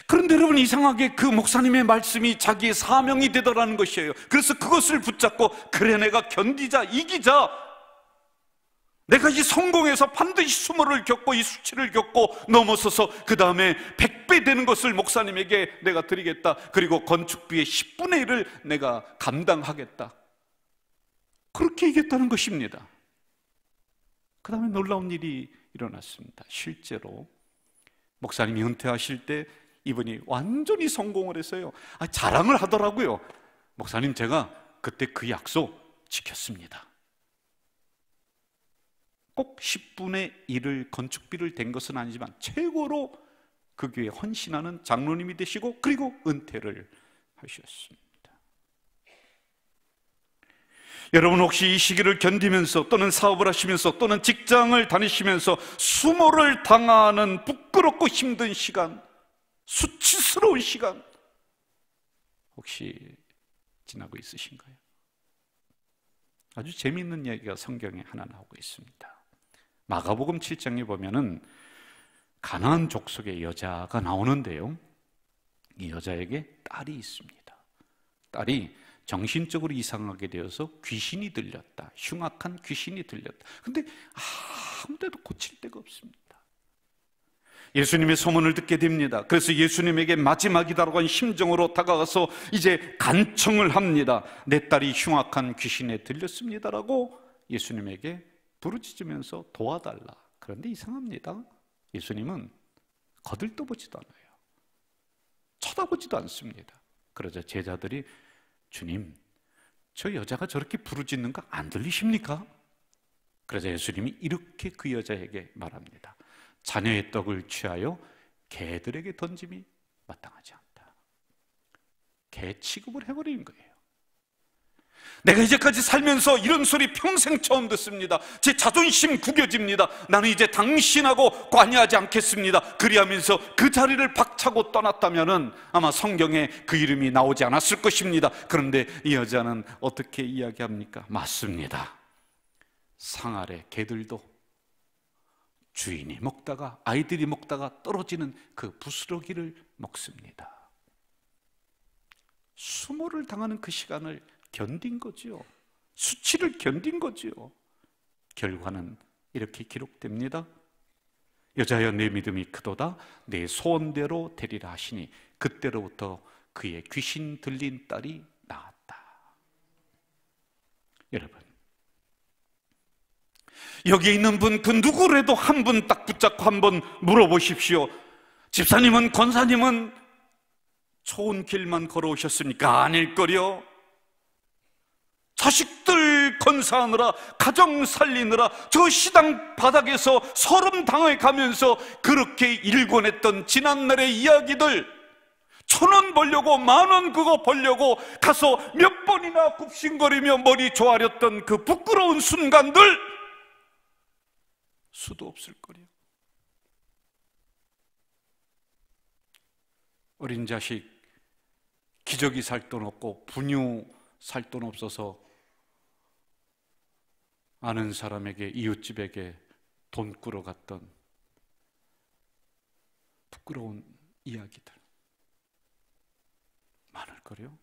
그런데 여러분, 이상하게 그 목사님의 말씀이 자기의 사명이 되더라는 것이에요. 그래서 그것을 붙잡고 그래, 내가 견디자, 이기자, 내가 이 성공해서 반드시 수모를 겪고 이 수치를 겪고 넘어서서 그 다음에 100배 되는 것을 목사님에게 내가 드리겠다. 그리고 건축비의 10분의 1을 내가 감당하겠다. 그렇게 얘기했다는 것입니다. 그 다음에 놀라운 일이 일어났습니다. 실제로 목사님이 은퇴하실 때 이분이 완전히 성공을 했어요. 자랑을 하더라고요. 목사님, 제가 그때 그 약속 지켰습니다. 꼭 10분의 1을 건축비를 댄 것은 아니지만 최고로 그 교회에 헌신하는 장로님이 되시고 그리고 은퇴를 하셨습니다. 여러분, 혹시 이 시기를 견디면서 또는 사업을 하시면서 또는 직장을 다니시면서 수모를 당하는 부끄럽고 힘든 시간, 수치스러운 시간 혹시 지나고 있으신가요? 아주 재미있는 이야기가 성경에 하나 나오고 있습니다. 마가복음 7장에 보면은 가나안 족속의 여자가 나오는데요, 이 여자에게 딸이 있습니다. 딸이 정신적으로 이상하게 되어서 귀신이 들렸다, 흉악한 귀신이 들렸다. 근데 아무데도 고칠 데가 없습니다. 예수님의 소문을 듣게 됩니다. 그래서 예수님에게 마지막이다라고 한 심정으로 다가가서 이제 간청을 합니다. 내 딸이 흉악한 귀신에 들렸습니다라고 예수님에게 부르짖으면서 도와달라. 그런데 이상합니다. 예수님은 거들떠보지도 않아요. 쳐다보지도 않습니다. 그러자 제자들이, 주님, 저 여자가 저렇게 부르짖는 거 안 들리십니까? 그러자 예수님이 이렇게 그 여자에게 말합니다. 자녀의 떡을 취하여 개들에게 던짐이 마땅하지 않다. 개 취급을 해버리는 거예요. 내가 이제까지 살면서 이런 소리 평생 처음 듣습니다. 제 자존심 구겨집니다. 나는 이제 당신하고 관여하지 않겠습니다. 그리하면서 그 자리를 박차고 떠났다면 아마 성경에 그 이름이 나오지 않았을 것입니다. 그런데 이 여자는 어떻게 이야기합니까? 맞습니다. 상 아래 개들도 주인이 먹다가, 아이들이 먹다가 떨어지는 그 부스러기를 먹습니다. 수모를 당하는 그 시간을 견딘 거지요. 수치를 견딘 거지요. 결과는 이렇게 기록됩니다. 여자여, 내 믿음이 크도다. 내 소원대로 되리라 하시니 그때로부터 그의 귀신 들린 딸이 나았다. 여러분, 여기 있는 분 그 누구라도 한 분 딱 붙잡고 한번 물어보십시오. 집사님은, 권사님은 좋은 길만 걸어오셨습니까? 아닐거려. 자식들 건사하느라, 가정 살리느라 저 시당 바닥에서 서름 당해가면서 그렇게 일궈냈던 지난날의 이야기들, 1,000원 벌려고, 10,000원 그거 벌려고 가서 몇 번이나 굽신거리며 머리 조아렸던 그 부끄러운 순간들 수도 없을 거래요. 어린 자식 기저귀 살 돈 없고 분유 살 돈 없어서 아는 사람에게, 이웃집에게 돈 끌어갔던 부끄러운 이야기들 많을 거래요.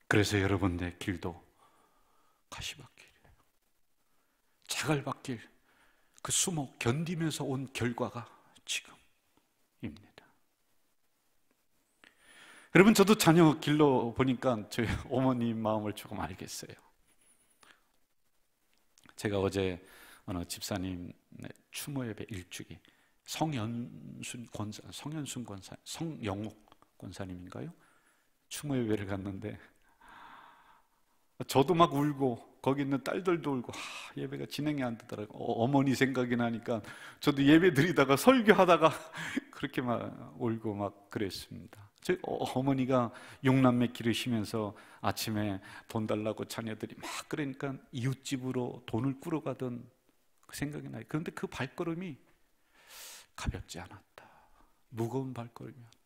그래서 여러분의 길도 가시밭길이에요. 자갈밭길, 그 수모 견디면서 온 결과가 지금입니다. 여러분, 저도 자녀 길러 보니까 저희 어머님 마음을 조금 알겠어요. 제가 어제 어느 집사님 추모 예배 일주기, 성영욱 권사님인가요? 추모 예배를 갔는데 저도 막 울고 거기 있는 딸들도 울고 예배가 진행이 안 되더라고요. 어머니 생각이 나니까 저도 예배 드리다가 설교하다가 그렇게 막 울고 막 그랬습니다. 저희 어머니가 6남매 기르시면서 아침에 돈 달라고 자녀들이 막 그러니까 이웃집으로 돈을 꾸러가던 그 생각이 나요. 그런데 그 발걸음이 가볍지 않았다. 무거운 발걸음이었다.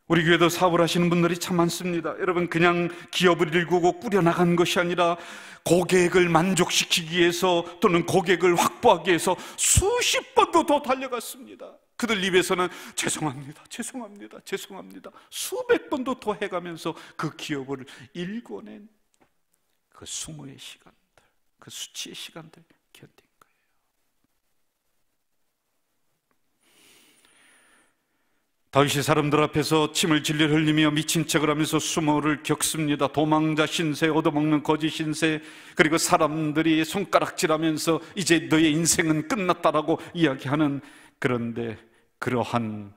우리 교회도 사업을 하시는 분들이 참 많습니다. 여러분, 그냥 기업을 일구고 꾸려나간 것이 아니라 고객을 만족시키기 위해서 또는 고객을 확보하기 위해서 수십 번도 더 달려갔습니다. 그들 입에서는 죄송합니다, 죄송합니다, 죄송합니다 수백 번도 더 해가면서 그 기업을 일궈낸 그 수모의 시간들, 그 수치의 시간들 견딘 거예요. 다윗이 사람들 앞에서 침을 질질 흘리며 미친 척을 하면서 수모를 겪습니다. 도망자 신세, 얻어먹는 거짓 신세, 그리고 사람들이 손가락질하면서 이제 너의 인생은 끝났다라고 이야기하는, 그런데 그러한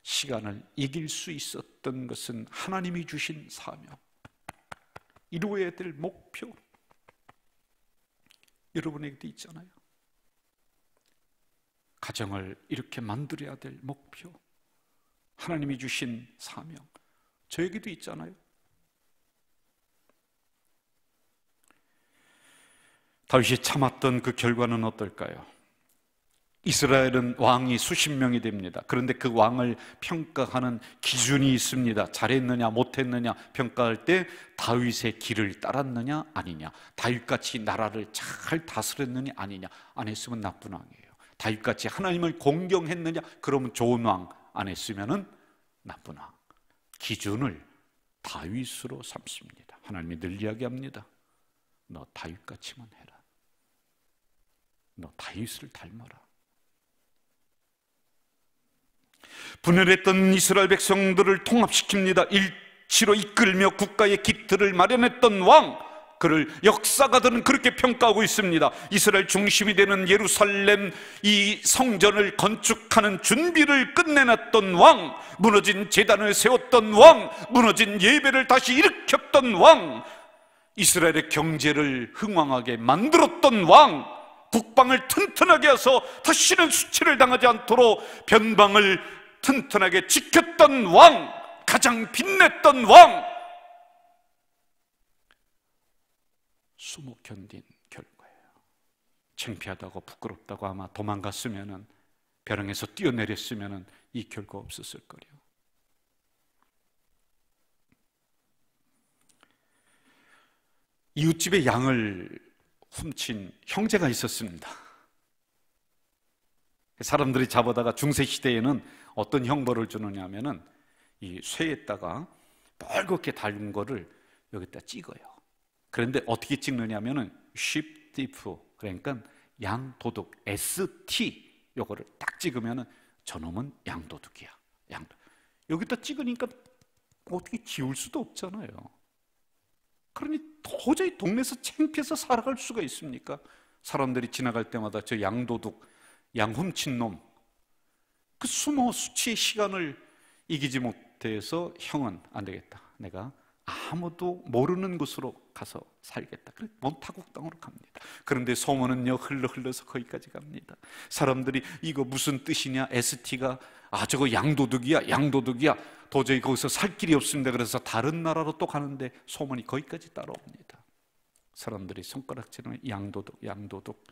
시간을 이길 수 있었던 것은 하나님이 주신 사명, 이루어야 될 목표, 여러분에게도 있잖아요. 가정을 이렇게 만들어야 될 목표, 하나님이 주신 사명, 저에게도 있잖아요. 다윗이 참았던 그 결과는 어떨까요? 이스라엘은 왕이 수십 명이 됩니다. 그런데 그 왕을 평가하는 기준이 있습니다. 잘했느냐 못했느냐 평가할 때 다윗의 길을 따랐느냐 아니냐, 다윗같이 나라를 잘 다스렸느냐 아니냐, 안 했으면 나쁜 왕이에요. 다윗같이 하나님을 공경했느냐, 그러면 좋은 왕, 안 했으면 나쁜 왕. 기준을 다윗으로 삼습니다. 하나님이 늘 이야기합니다. 너 다윗같이만 해라. 너 다윗을 닮아라. 분열했던 이스라엘 백성들을 통합시킵니다. 일치로 이끌며 국가의 기틀을 마련했던 왕, 그를 역사가들은 그렇게 평가하고 있습니다. 이스라엘 중심이 되는 예루살렘 이 성전을 건축하는 준비를 끝내놨던 왕, 무너진 제단을 세웠던 왕, 무너진 예배를 다시 일으켰던 왕, 이스라엘의 경제를 흥왕하게 만들었던 왕, 국방을 튼튼하게 해서 다시는 수치를 당하지 않도록 변방을 튼튼하게 지켰던 왕, 가장 빛냈던 왕, 수모 견딘 결과예요. 창피하다고 부끄럽다고 아마 도망갔으면은, 벼랑에서 뛰어내렸으면은 이 결과 없었을 거래요. 이웃집에 양을 훔친 형제가 있었습니다. 사람들이 잡아다가 중세 시대에는 어떤 형벌을 주느냐 하면은 이 쇠에다가 빨갛게 달린 거를 여기다 찍어요. 그런데 어떻게 찍느냐면은 sheep thief, 그러니까 양도둑, ST, 요거를 딱 찍으면은 저놈은 양도둑이야. 여기다 찍으니까 어떻게 지울 수도 없잖아요. 그러니 도저히 동네에서 창피해서 살아갈 수가 있습니까? 사람들이 지나갈 때마다 저 양도둑, 양 훔친 놈, 그 수모 수치의 시간을 이기지 못해서 형은 안 되겠다, 내가 아무도 모르는 곳으로 가서 살겠다. 그래서 몬타국 땅으로 갑니다. 그런데 소문은요 흘러서 거기까지 갑니다. 사람들이 이거 무슨 뜻이냐, ST가 저거 양도둑이야, 도저히 거기서 살 길이 없습니다. 그래서 다른 나라로 또 가는데 소문이 거기까지 따라옵니다. 사람들이 손가락질하는 양도둑.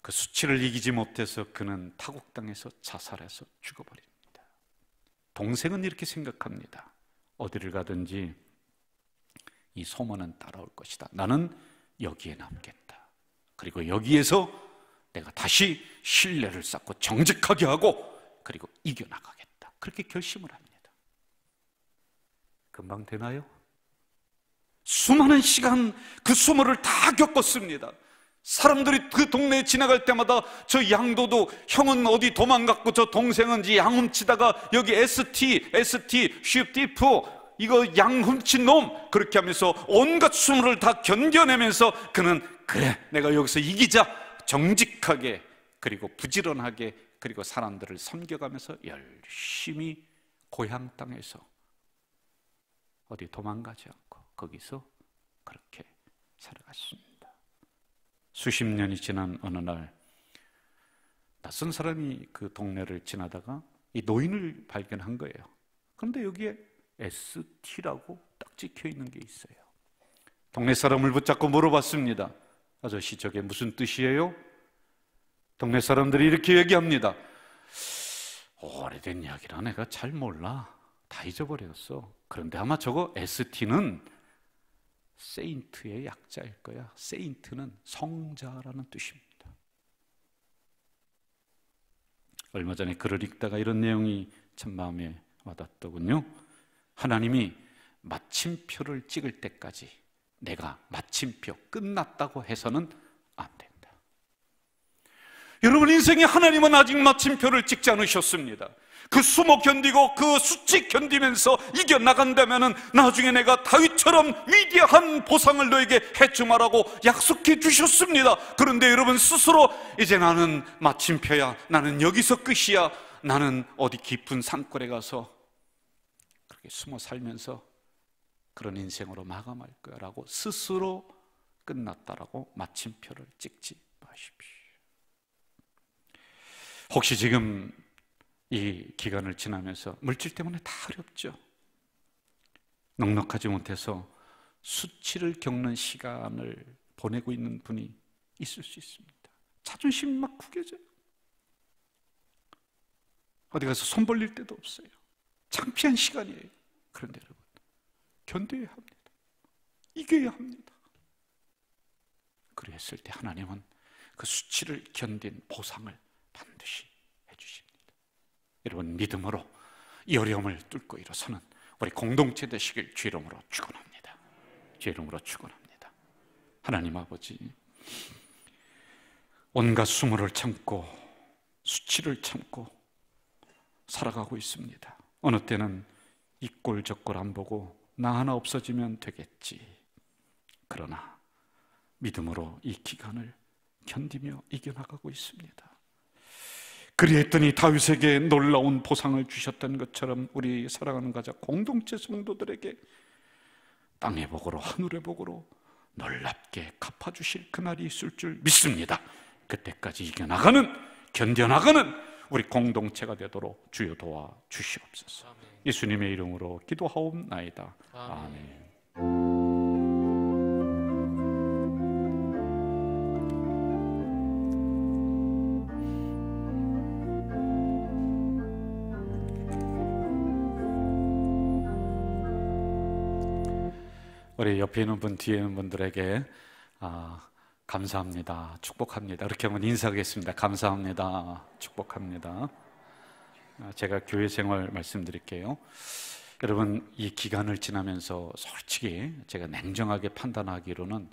그 수치를 이기지 못해서 그는 타국 땅에서 자살해서 죽어버립니다. 동생은 이렇게 생각합니다. 어디를 가든지 이 소문은 따라올 것이다. 나는 여기에 남겠다. 그리고 여기에서 내가 다시 신뢰를 쌓고 정직하게 하고 그리고 이겨나가겠다. 그렇게 결심을 합니다. 금방 되나요? 수많은 시간 그 수모를 다 겪었습니다. 사람들이 그 동네에 지나갈 때마다 저 양도도 형은 어디 도망갔고 저 동생은 양 훔치다가 여기 ST, 쉽디프, 이거 양 훔친 놈, 그렇게 하면서 온갖 수모를 다 견뎌내면서 그는 그래, 내가 여기서 이기자, 정직하게 그리고 부지런하게 그리고 사람들을 섬겨가면서 열심히 고향 땅에서 어디 도망가지 않고 거기서 그렇게 살아갔습니다. 수십 년이 지난 어느 날 낯선 사람이 그 동네를 지나다가 이 노인을 발견한 거예요. 그런데 여기에 ST라고 딱 찍혀 있는 게 있어요. 동네 사람을 붙잡고 물어봤습니다. 아저씨, 저게 무슨 뜻이에요? 동네 사람들이 이렇게 얘기합니다. 오래된 이야기라 내가 잘 몰라. 다 잊어버렸어. 그런데 아마 저거 ST는 세인트의 약자일 거야. 세인트는 성자라는 뜻입니다. 얼마 전에 글을 읽다가 이런 내용이 참 마음에 와닿더군요. 하나님이 마침표를 찍을 때까지 내가 마침표 끝났다고 해서는 안 된다. 여러분 인생에 하나님은 아직 마침표를 찍지 않으셨습니다. 그 숨어 견디고 그 수치 견디면서 이겨나간다면 나중에 내가 다윗처럼 위대한 보상을 너에게 해주마라고 약속해 주셨습니다. 그런데 여러분 스스로 이제 나는 마침표야, 나는 여기서 끝이야, 나는 어디 깊은 산골에 가서 그렇게 숨어 살면서 그런 인생으로 마감할 거야 라고 스스로 끝났다라고 마침표를 찍지 마십시오. 혹시 지금 이 기간을 지나면서 물질 때문에 다 어렵죠. 넉넉하지 못해서 수치를 겪는 시간을 보내고 있는 분이 있을 수 있습니다. 자존심이 막 구겨져요. 어디 가서 손 벌릴 데도 없어요. 창피한 시간이에요. 그런데 여러분 견뎌야 합니다. 이겨야 합니다. 그랬을 때 하나님은 그 수치를 견딘 보상을 반드시 해주십니다. 여러분 믿음으로 이 어려움을 뚫고 일어서는 우리 공동체 되시길 주 이름으로 축원합니다. 주 이름으로 축원합니다. 하나님 아버지, 온갖 수모를 참고 수치를 참고 살아가고 있습니다. 어느 때는 이 꼴 저 꼴 안 보고 나 하나 없어지면 되겠지. 그러나 믿음으로 이 기간을 견디며 이겨나가고 있습니다. 그리했더니 다윗에게 놀라운 보상을 주셨던 것처럼 우리 사랑하는 가족 공동체 성도들에게 땅의 복으로 하늘의 복으로 놀랍게 갚아주실 그날이 있을 줄 믿습니다. 그때까지 이겨나가는, 견뎌나가는 우리 공동체가 되도록 주여 도와주시옵소서. 아멘. 예수님의 이름으로 기도하옵나이다. 아멘. 우리 옆에 있는 분, 뒤에 있는 분들에게 감사합니다, 축복합니다 이렇게 한번 인사하겠습니다. 감사합니다, 축복합니다. 제가 교회 생활 말씀드릴게요. 여러분 이 기간을 지나면서 솔직히 제가 냉정하게 판단하기로는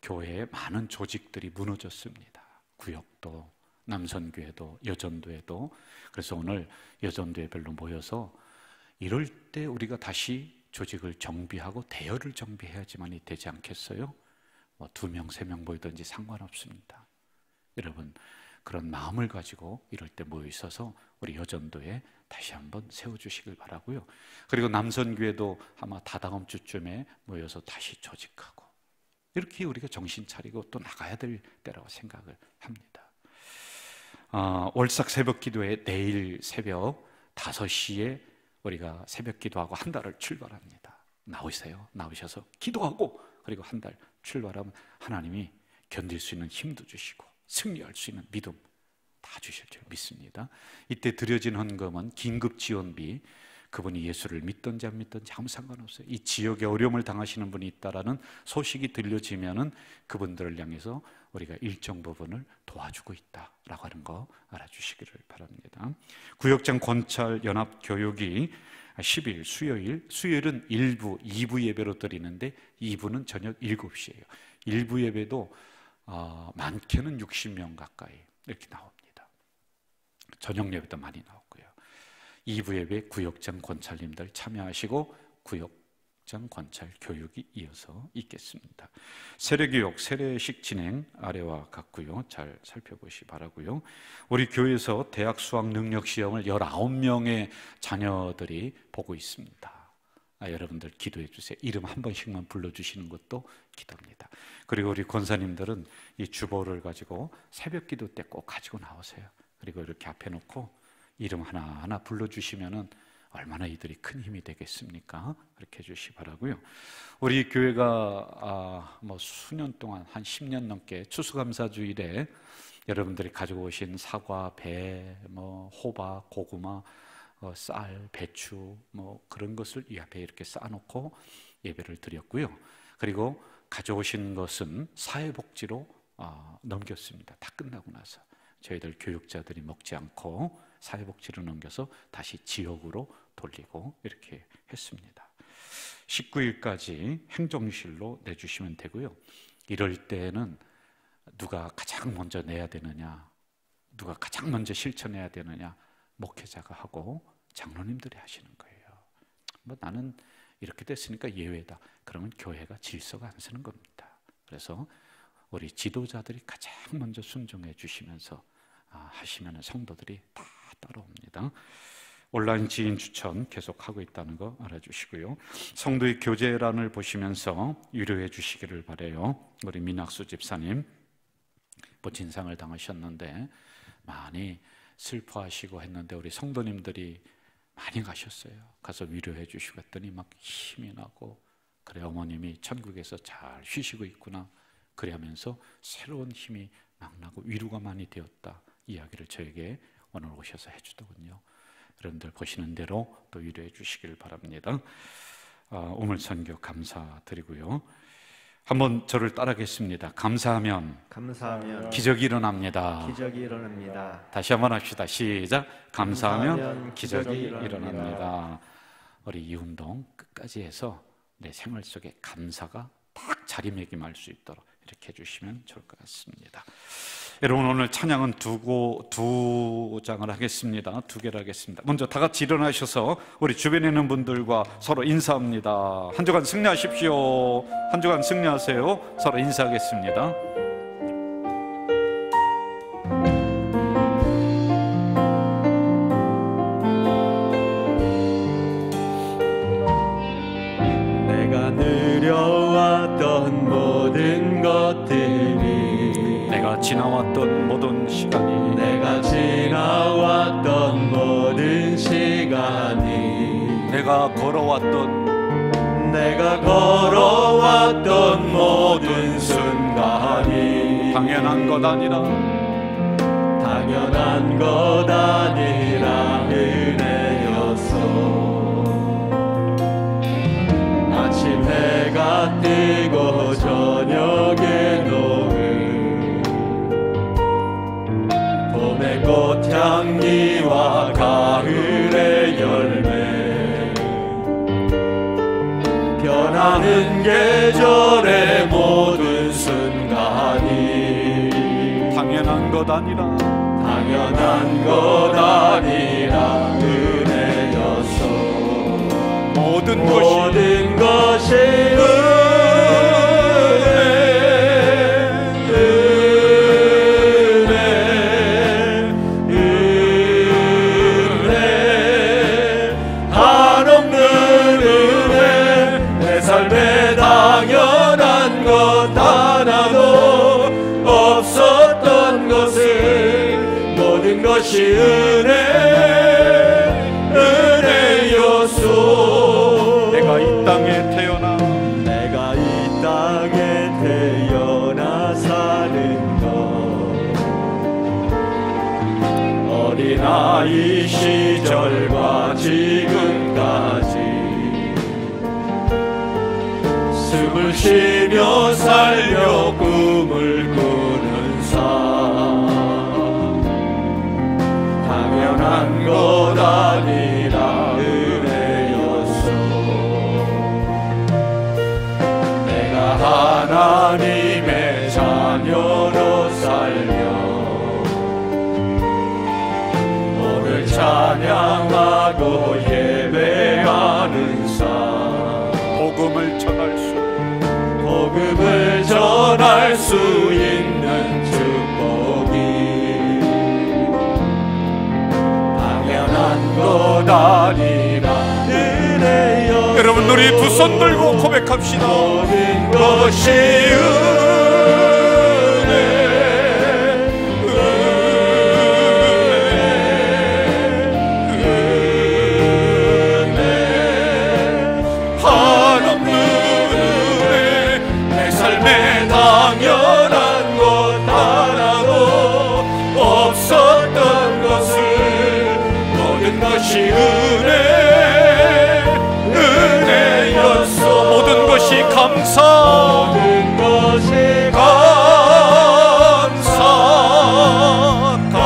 교회에 많은 조직들이 무너졌습니다. 구역도, 남선교회도, 여전도회도. 그래서 오늘 여전도회 별로 모여서 이럴 때 우리가 다시 조직을 정비하고 대여를 정비해야지만이 되지 않겠어요? 뭐 2명, 3명 모이든지 상관없습니다. 여러분 그런 마음을 가지고 이럴 때 모여 있어서 우리 여전도에 다시 한번 세워주시길 바라고요. 그리고 남선교회도 아마 다다음 주쯤에 모여서 다시 조직하고 이렇게 우리가 정신 차리고 또 나가야 될 때라고 생각을 합니다. 월삭 새벽 기도회 내일 새벽 5시에 우리가 새벽 기도하고 한 달을 출발합니다. 나오세요. 나오셔서 기도하고 그리고 한 달 출발하면 하나님이 견딜 수 있는 힘도 주시고 승리할 수 있는 믿음 다 주실 줄 믿습니다. 이때 드려진 헌금은 긴급지원비, 그분이 예수를 믿든지 안 믿든지 아무 상관없어요. 이 지역에 어려움을 당하시는 분이 있다라는 소식이 들려지면은 그분들을 향해서 우리가 일정 부분을 도와주고 있다라고 하는 거 알아주시기를 바랍니다. 구역장 권찰 연합 교육이 10일 수요일은 1부, 2부 예배로 드리는데 2부는 저녁 7시예요. 1부 예배도 많게는 60명 가까이 이렇게 나옵니다. 저녁 예배도 많이 나오고요. 2부 예배 구역장 권찰님들 참여하시고 구역장 권찰 교육이 이어서 있겠습니다. 세례교육, 세례식 진행 아래와 같고요. 잘 살펴보시 바라고요. 우리 교회에서 대학 수학 능력 시험을 19명의 자녀들이 보고 있습니다. 여러분들 기도해 주세요. 이름 한 번씩만 불러주시는 것도 기도입니다. 그리고 우리 권사님들은 이 주보를 가지고 새벽 기도 때 꼭 가지고 나오세요. 그리고 이렇게 앞에 놓고 이름 하나하나 불러주시면은 얼마나 이들이 큰 힘이 되겠습니까? 그렇게 해주시기 바라고요. 우리 교회가 뭐 수년 동안 한 10년 넘게 추수감사주일에 여러분들이 가지고 오신 사과, 배, 뭐 호박, 고구마, 쌀, 배추 뭐 그런 것을 이 앞에 이렇게 쌓아놓고 예배를 드렸고요. 그리고 가져오신 것은 사회복지로 넘겼습니다. 다 끝나고 나서 저희들 교육자들이 먹지 않고 사회복지로 넘겨서 다시 지역으로 돌리고 이렇게 했습니다. 19일까지 행정실로 내주시면 되고요. 이럴 때는 누가 가장 먼저 내야 되느냐, 누가 가장 먼저 실천해야 되느냐, 목회자가 하고 장로님들이 하시는 거예요. 뭐 나는 이렇게 됐으니까 예외다. 그러면 교회가 질서가 안 서는 겁니다. 그래서 우리 지도자들이 가장 먼저 순종해 주시면서 하시면 성도들이 다 따라옵니다. 온라인 지인 추천 계속하고 있다는 거 알아주시고요. 성도의 교제란을 보시면서 위로해 주시기를 바라요. 우리 민학수 집사님 보진상을 당하셨는데 많이 슬퍼하시고 했는데 우리 성도님들이 많이 가셨어요. 가서 위로해 주시고 했더니 막 힘이 나고, 그래 어머님이 천국에서 잘 쉬시고 있구나, 그래 하면서 새로운 힘이 막 나고 위로가 많이 되었다 이야기를 저에게 오늘 오셔서 해주더군요. 여러분들 보시는 대로 또 위로해 주시길 바랍니다. 우물선교 감사드리고요. 한번 저를 따라하겠습니다. 감사하면 기적이 일어납니다. 기적이 일어납니다. 다시 한번 합시다. 시작. 감사하면 기적이 일어납니다. 우리 이 운동 끝까지 해서 내 생활 속에 감사가 딱 자리매김할 수 있도록 이렇게 해주시면 좋을 것 같습니다. 여러분 오늘 찬양은 두 장을 하겠습니다. 두 개를 하겠습니다. 먼저 다 같이 일어나셔서 우리 주변에 있는 분들과 서로 인사합니다. 한 주간 승리하십시오. 한 주간 승리하세요. 서로 인사하겠습니다. 내가 느려왔던 모든 것들이, 내가 지나왔던 모든 시간이, 내가 지나왔던 모든 시간이, 내가 걸어왔던 모든 순간이 당연한 것 아니라 은혜였어. 아침 해가 뜨고 저녁에 녹음, 봄의 꽃향기와 가을의 열매, 변하는 계절의 모든 순간이 당연한 것 아니라 은혜였어. 모든 것이 은혜, 한없는 은혜. 내 삶에 당연한 것 하나도 없었던 것은 모든 것이 은혜였소. 내가 이 땅에 태어나 사는 것, 어린아이 시절과 지금까지 숨을 쉬며 살려 꿈을 꾸는 삶, 당연한 것 아니라 은혜였어. 내가 하나님의 자녀로 살며 오늘 찬양하고 예배하는 삶, 복음을 전할 수 있는 축복이 당연한 것 아니라 은혜였어. 여러분 우리 두 손 들고 고백합시다. 모든 것이 은혜, 한없는 은혜. 내 삶에 당연한 것 하나도 없었던 것을 모든 것이 은혜였어. 모든 것이 감사, 모든 것이 감사, 감사,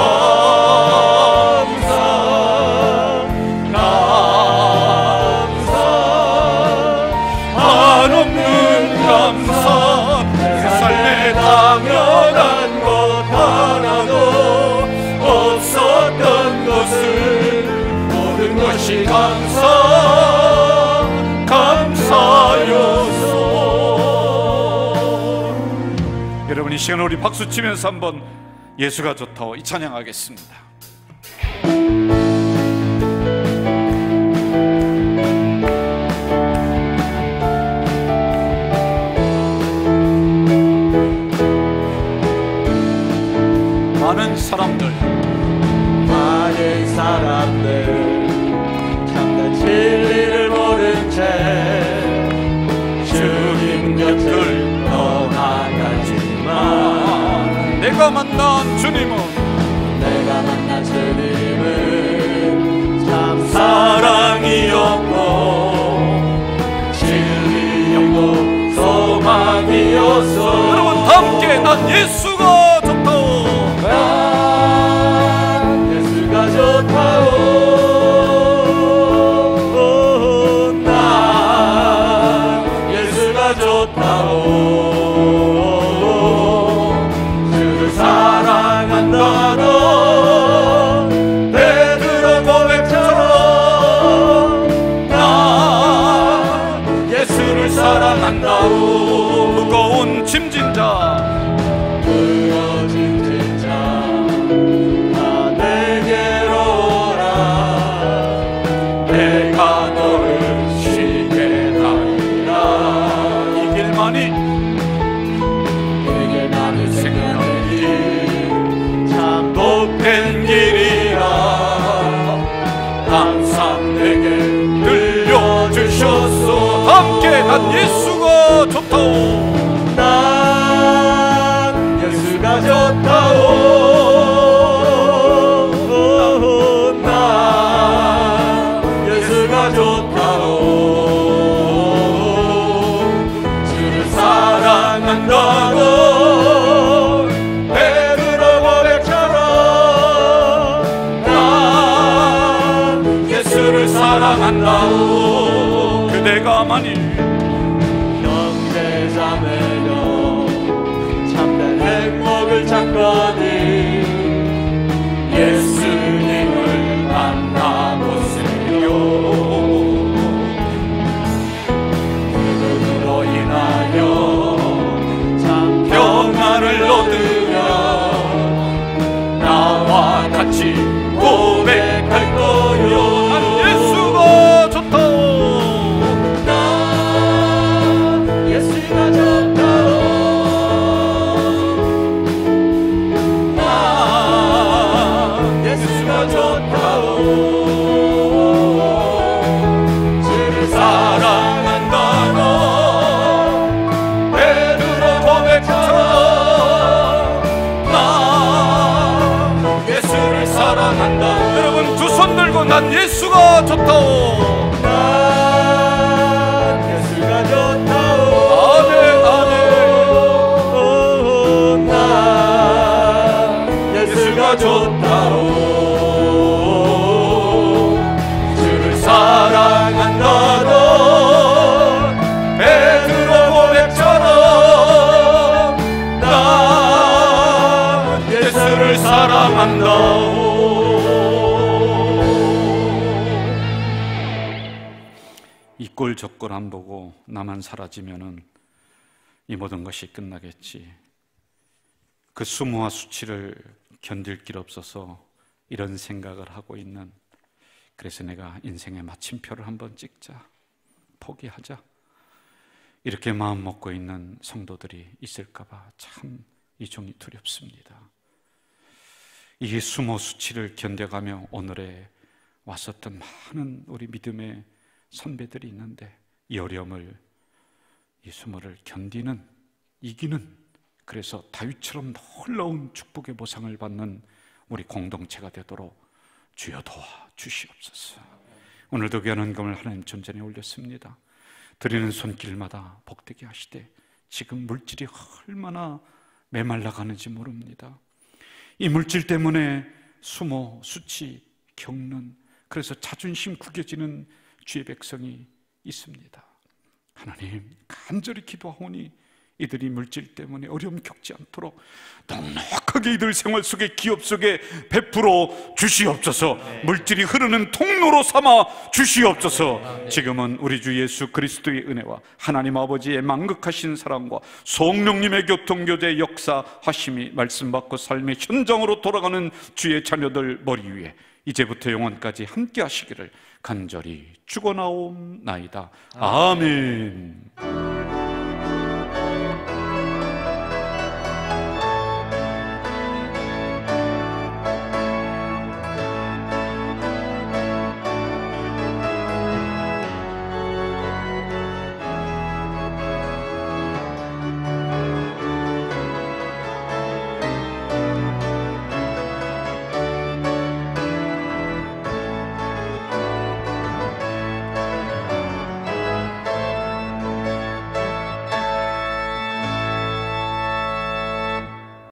한없는 감사. 내 삶에 당연한 것 하나도 없었던 것을 모든 것이 감사였소. 여러분, 이 시간 우리 박수 치면서 한번 예수가 좋다고 이 찬양하겠습니다. 많은 사람들 참된 진리를 모른 채 주님 곁을 떠나가지만 내가 만난 주님은 참 사랑이었고 진리였고 소망이었어. 여러분 다 함께 난 예수가 좋다오. 난 예수가 좋다오. 난 예수가 좋다오. 주를 사랑한다던 베드로 고백처럼 난 예수를 사랑한다오. 무거운 짐진 자, 무너진 자 다 내게로 오라. 내가 너를 쉬게 하리라. 이 길만이 생명의 길, 참 복된 길이라. 항상 내게 들려주셨소. 함께 난 예수가 좋다오. 난 예수가 좋다오. 난 예수가 좋다오. 주를 사랑한다고 베드로 고백처럼 난 예수를 사랑한다오. 그대가 만일 형제자매여 참된 행복을 찾거니 예수님을 만나보세요. 그분으로 인하여 참 평안을 얻으며 나와 같이 고백할 거요. 난 예수가 좋다오. 난 예수가 좋다오. 난 예수가 좋다오. 주를 사랑한다고 베드로 고백처럼 난 예수를 사랑한다. 여러분 두 손 들고 난 예수가 좋다오. 난 예수가 좋다오. 아멘, 아멘. 난 예수가 좋다오. 주를 사랑한다던 베드로 고백처럼 난 예수를 사랑한다오. 이 꼴 저 꼴 안 보고 나만 사라지면은 이 모든 것이 끝나겠지. 그 수모와 수치를 견딜 길 없어서 이런 생각을 하고 있는, 그래서 내가 인생의 마침표를 한번 찍자. 포기하자, 이렇게 마음 먹고 있는 성도들이 있을까 봐 참 이 종이 두렵습니다. 이 수모 수치를 견뎌가며 오늘에 왔었던 많은 우리 믿음의 선배들이 있는데, 이 어려움을, 이 수모를 견디는, 이기는, 그래서 다윗처럼 놀라운 축복의 보상을 받는 우리 공동체가 되도록 주여 도와 주시옵소서. 오늘도 귀한 헌금을 하나님 존전에 올렸습니다. 드리는 손길마다 복되게 하시되, 지금 물질이 얼마나 메말라가는지 모릅니다. 이 물질 때문에 수모, 수치 겪는, 그래서 자존심 구겨지는 주의 백성이 있습니다. 하나님, 간절히 기도하오니 이들이 물질 때문에 어려움 겪지 않도록 넉넉하게 이들 생활 속에, 기업 속에 베풀어 주시옵소서. 물질이 흐르는 통로로 삼아 주시옵소서. 지금은 우리 주 예수 그리스도의 은혜와 하나님 아버지의 만극하신 사랑과 성령님의 교통교제 역사하심이 말씀받고 삶의 현장으로 돌아가는 주의 자녀들 머리 위에 이제부터 영원까지 함께 하시기를 간절히 축원하옵나이다. 아멘.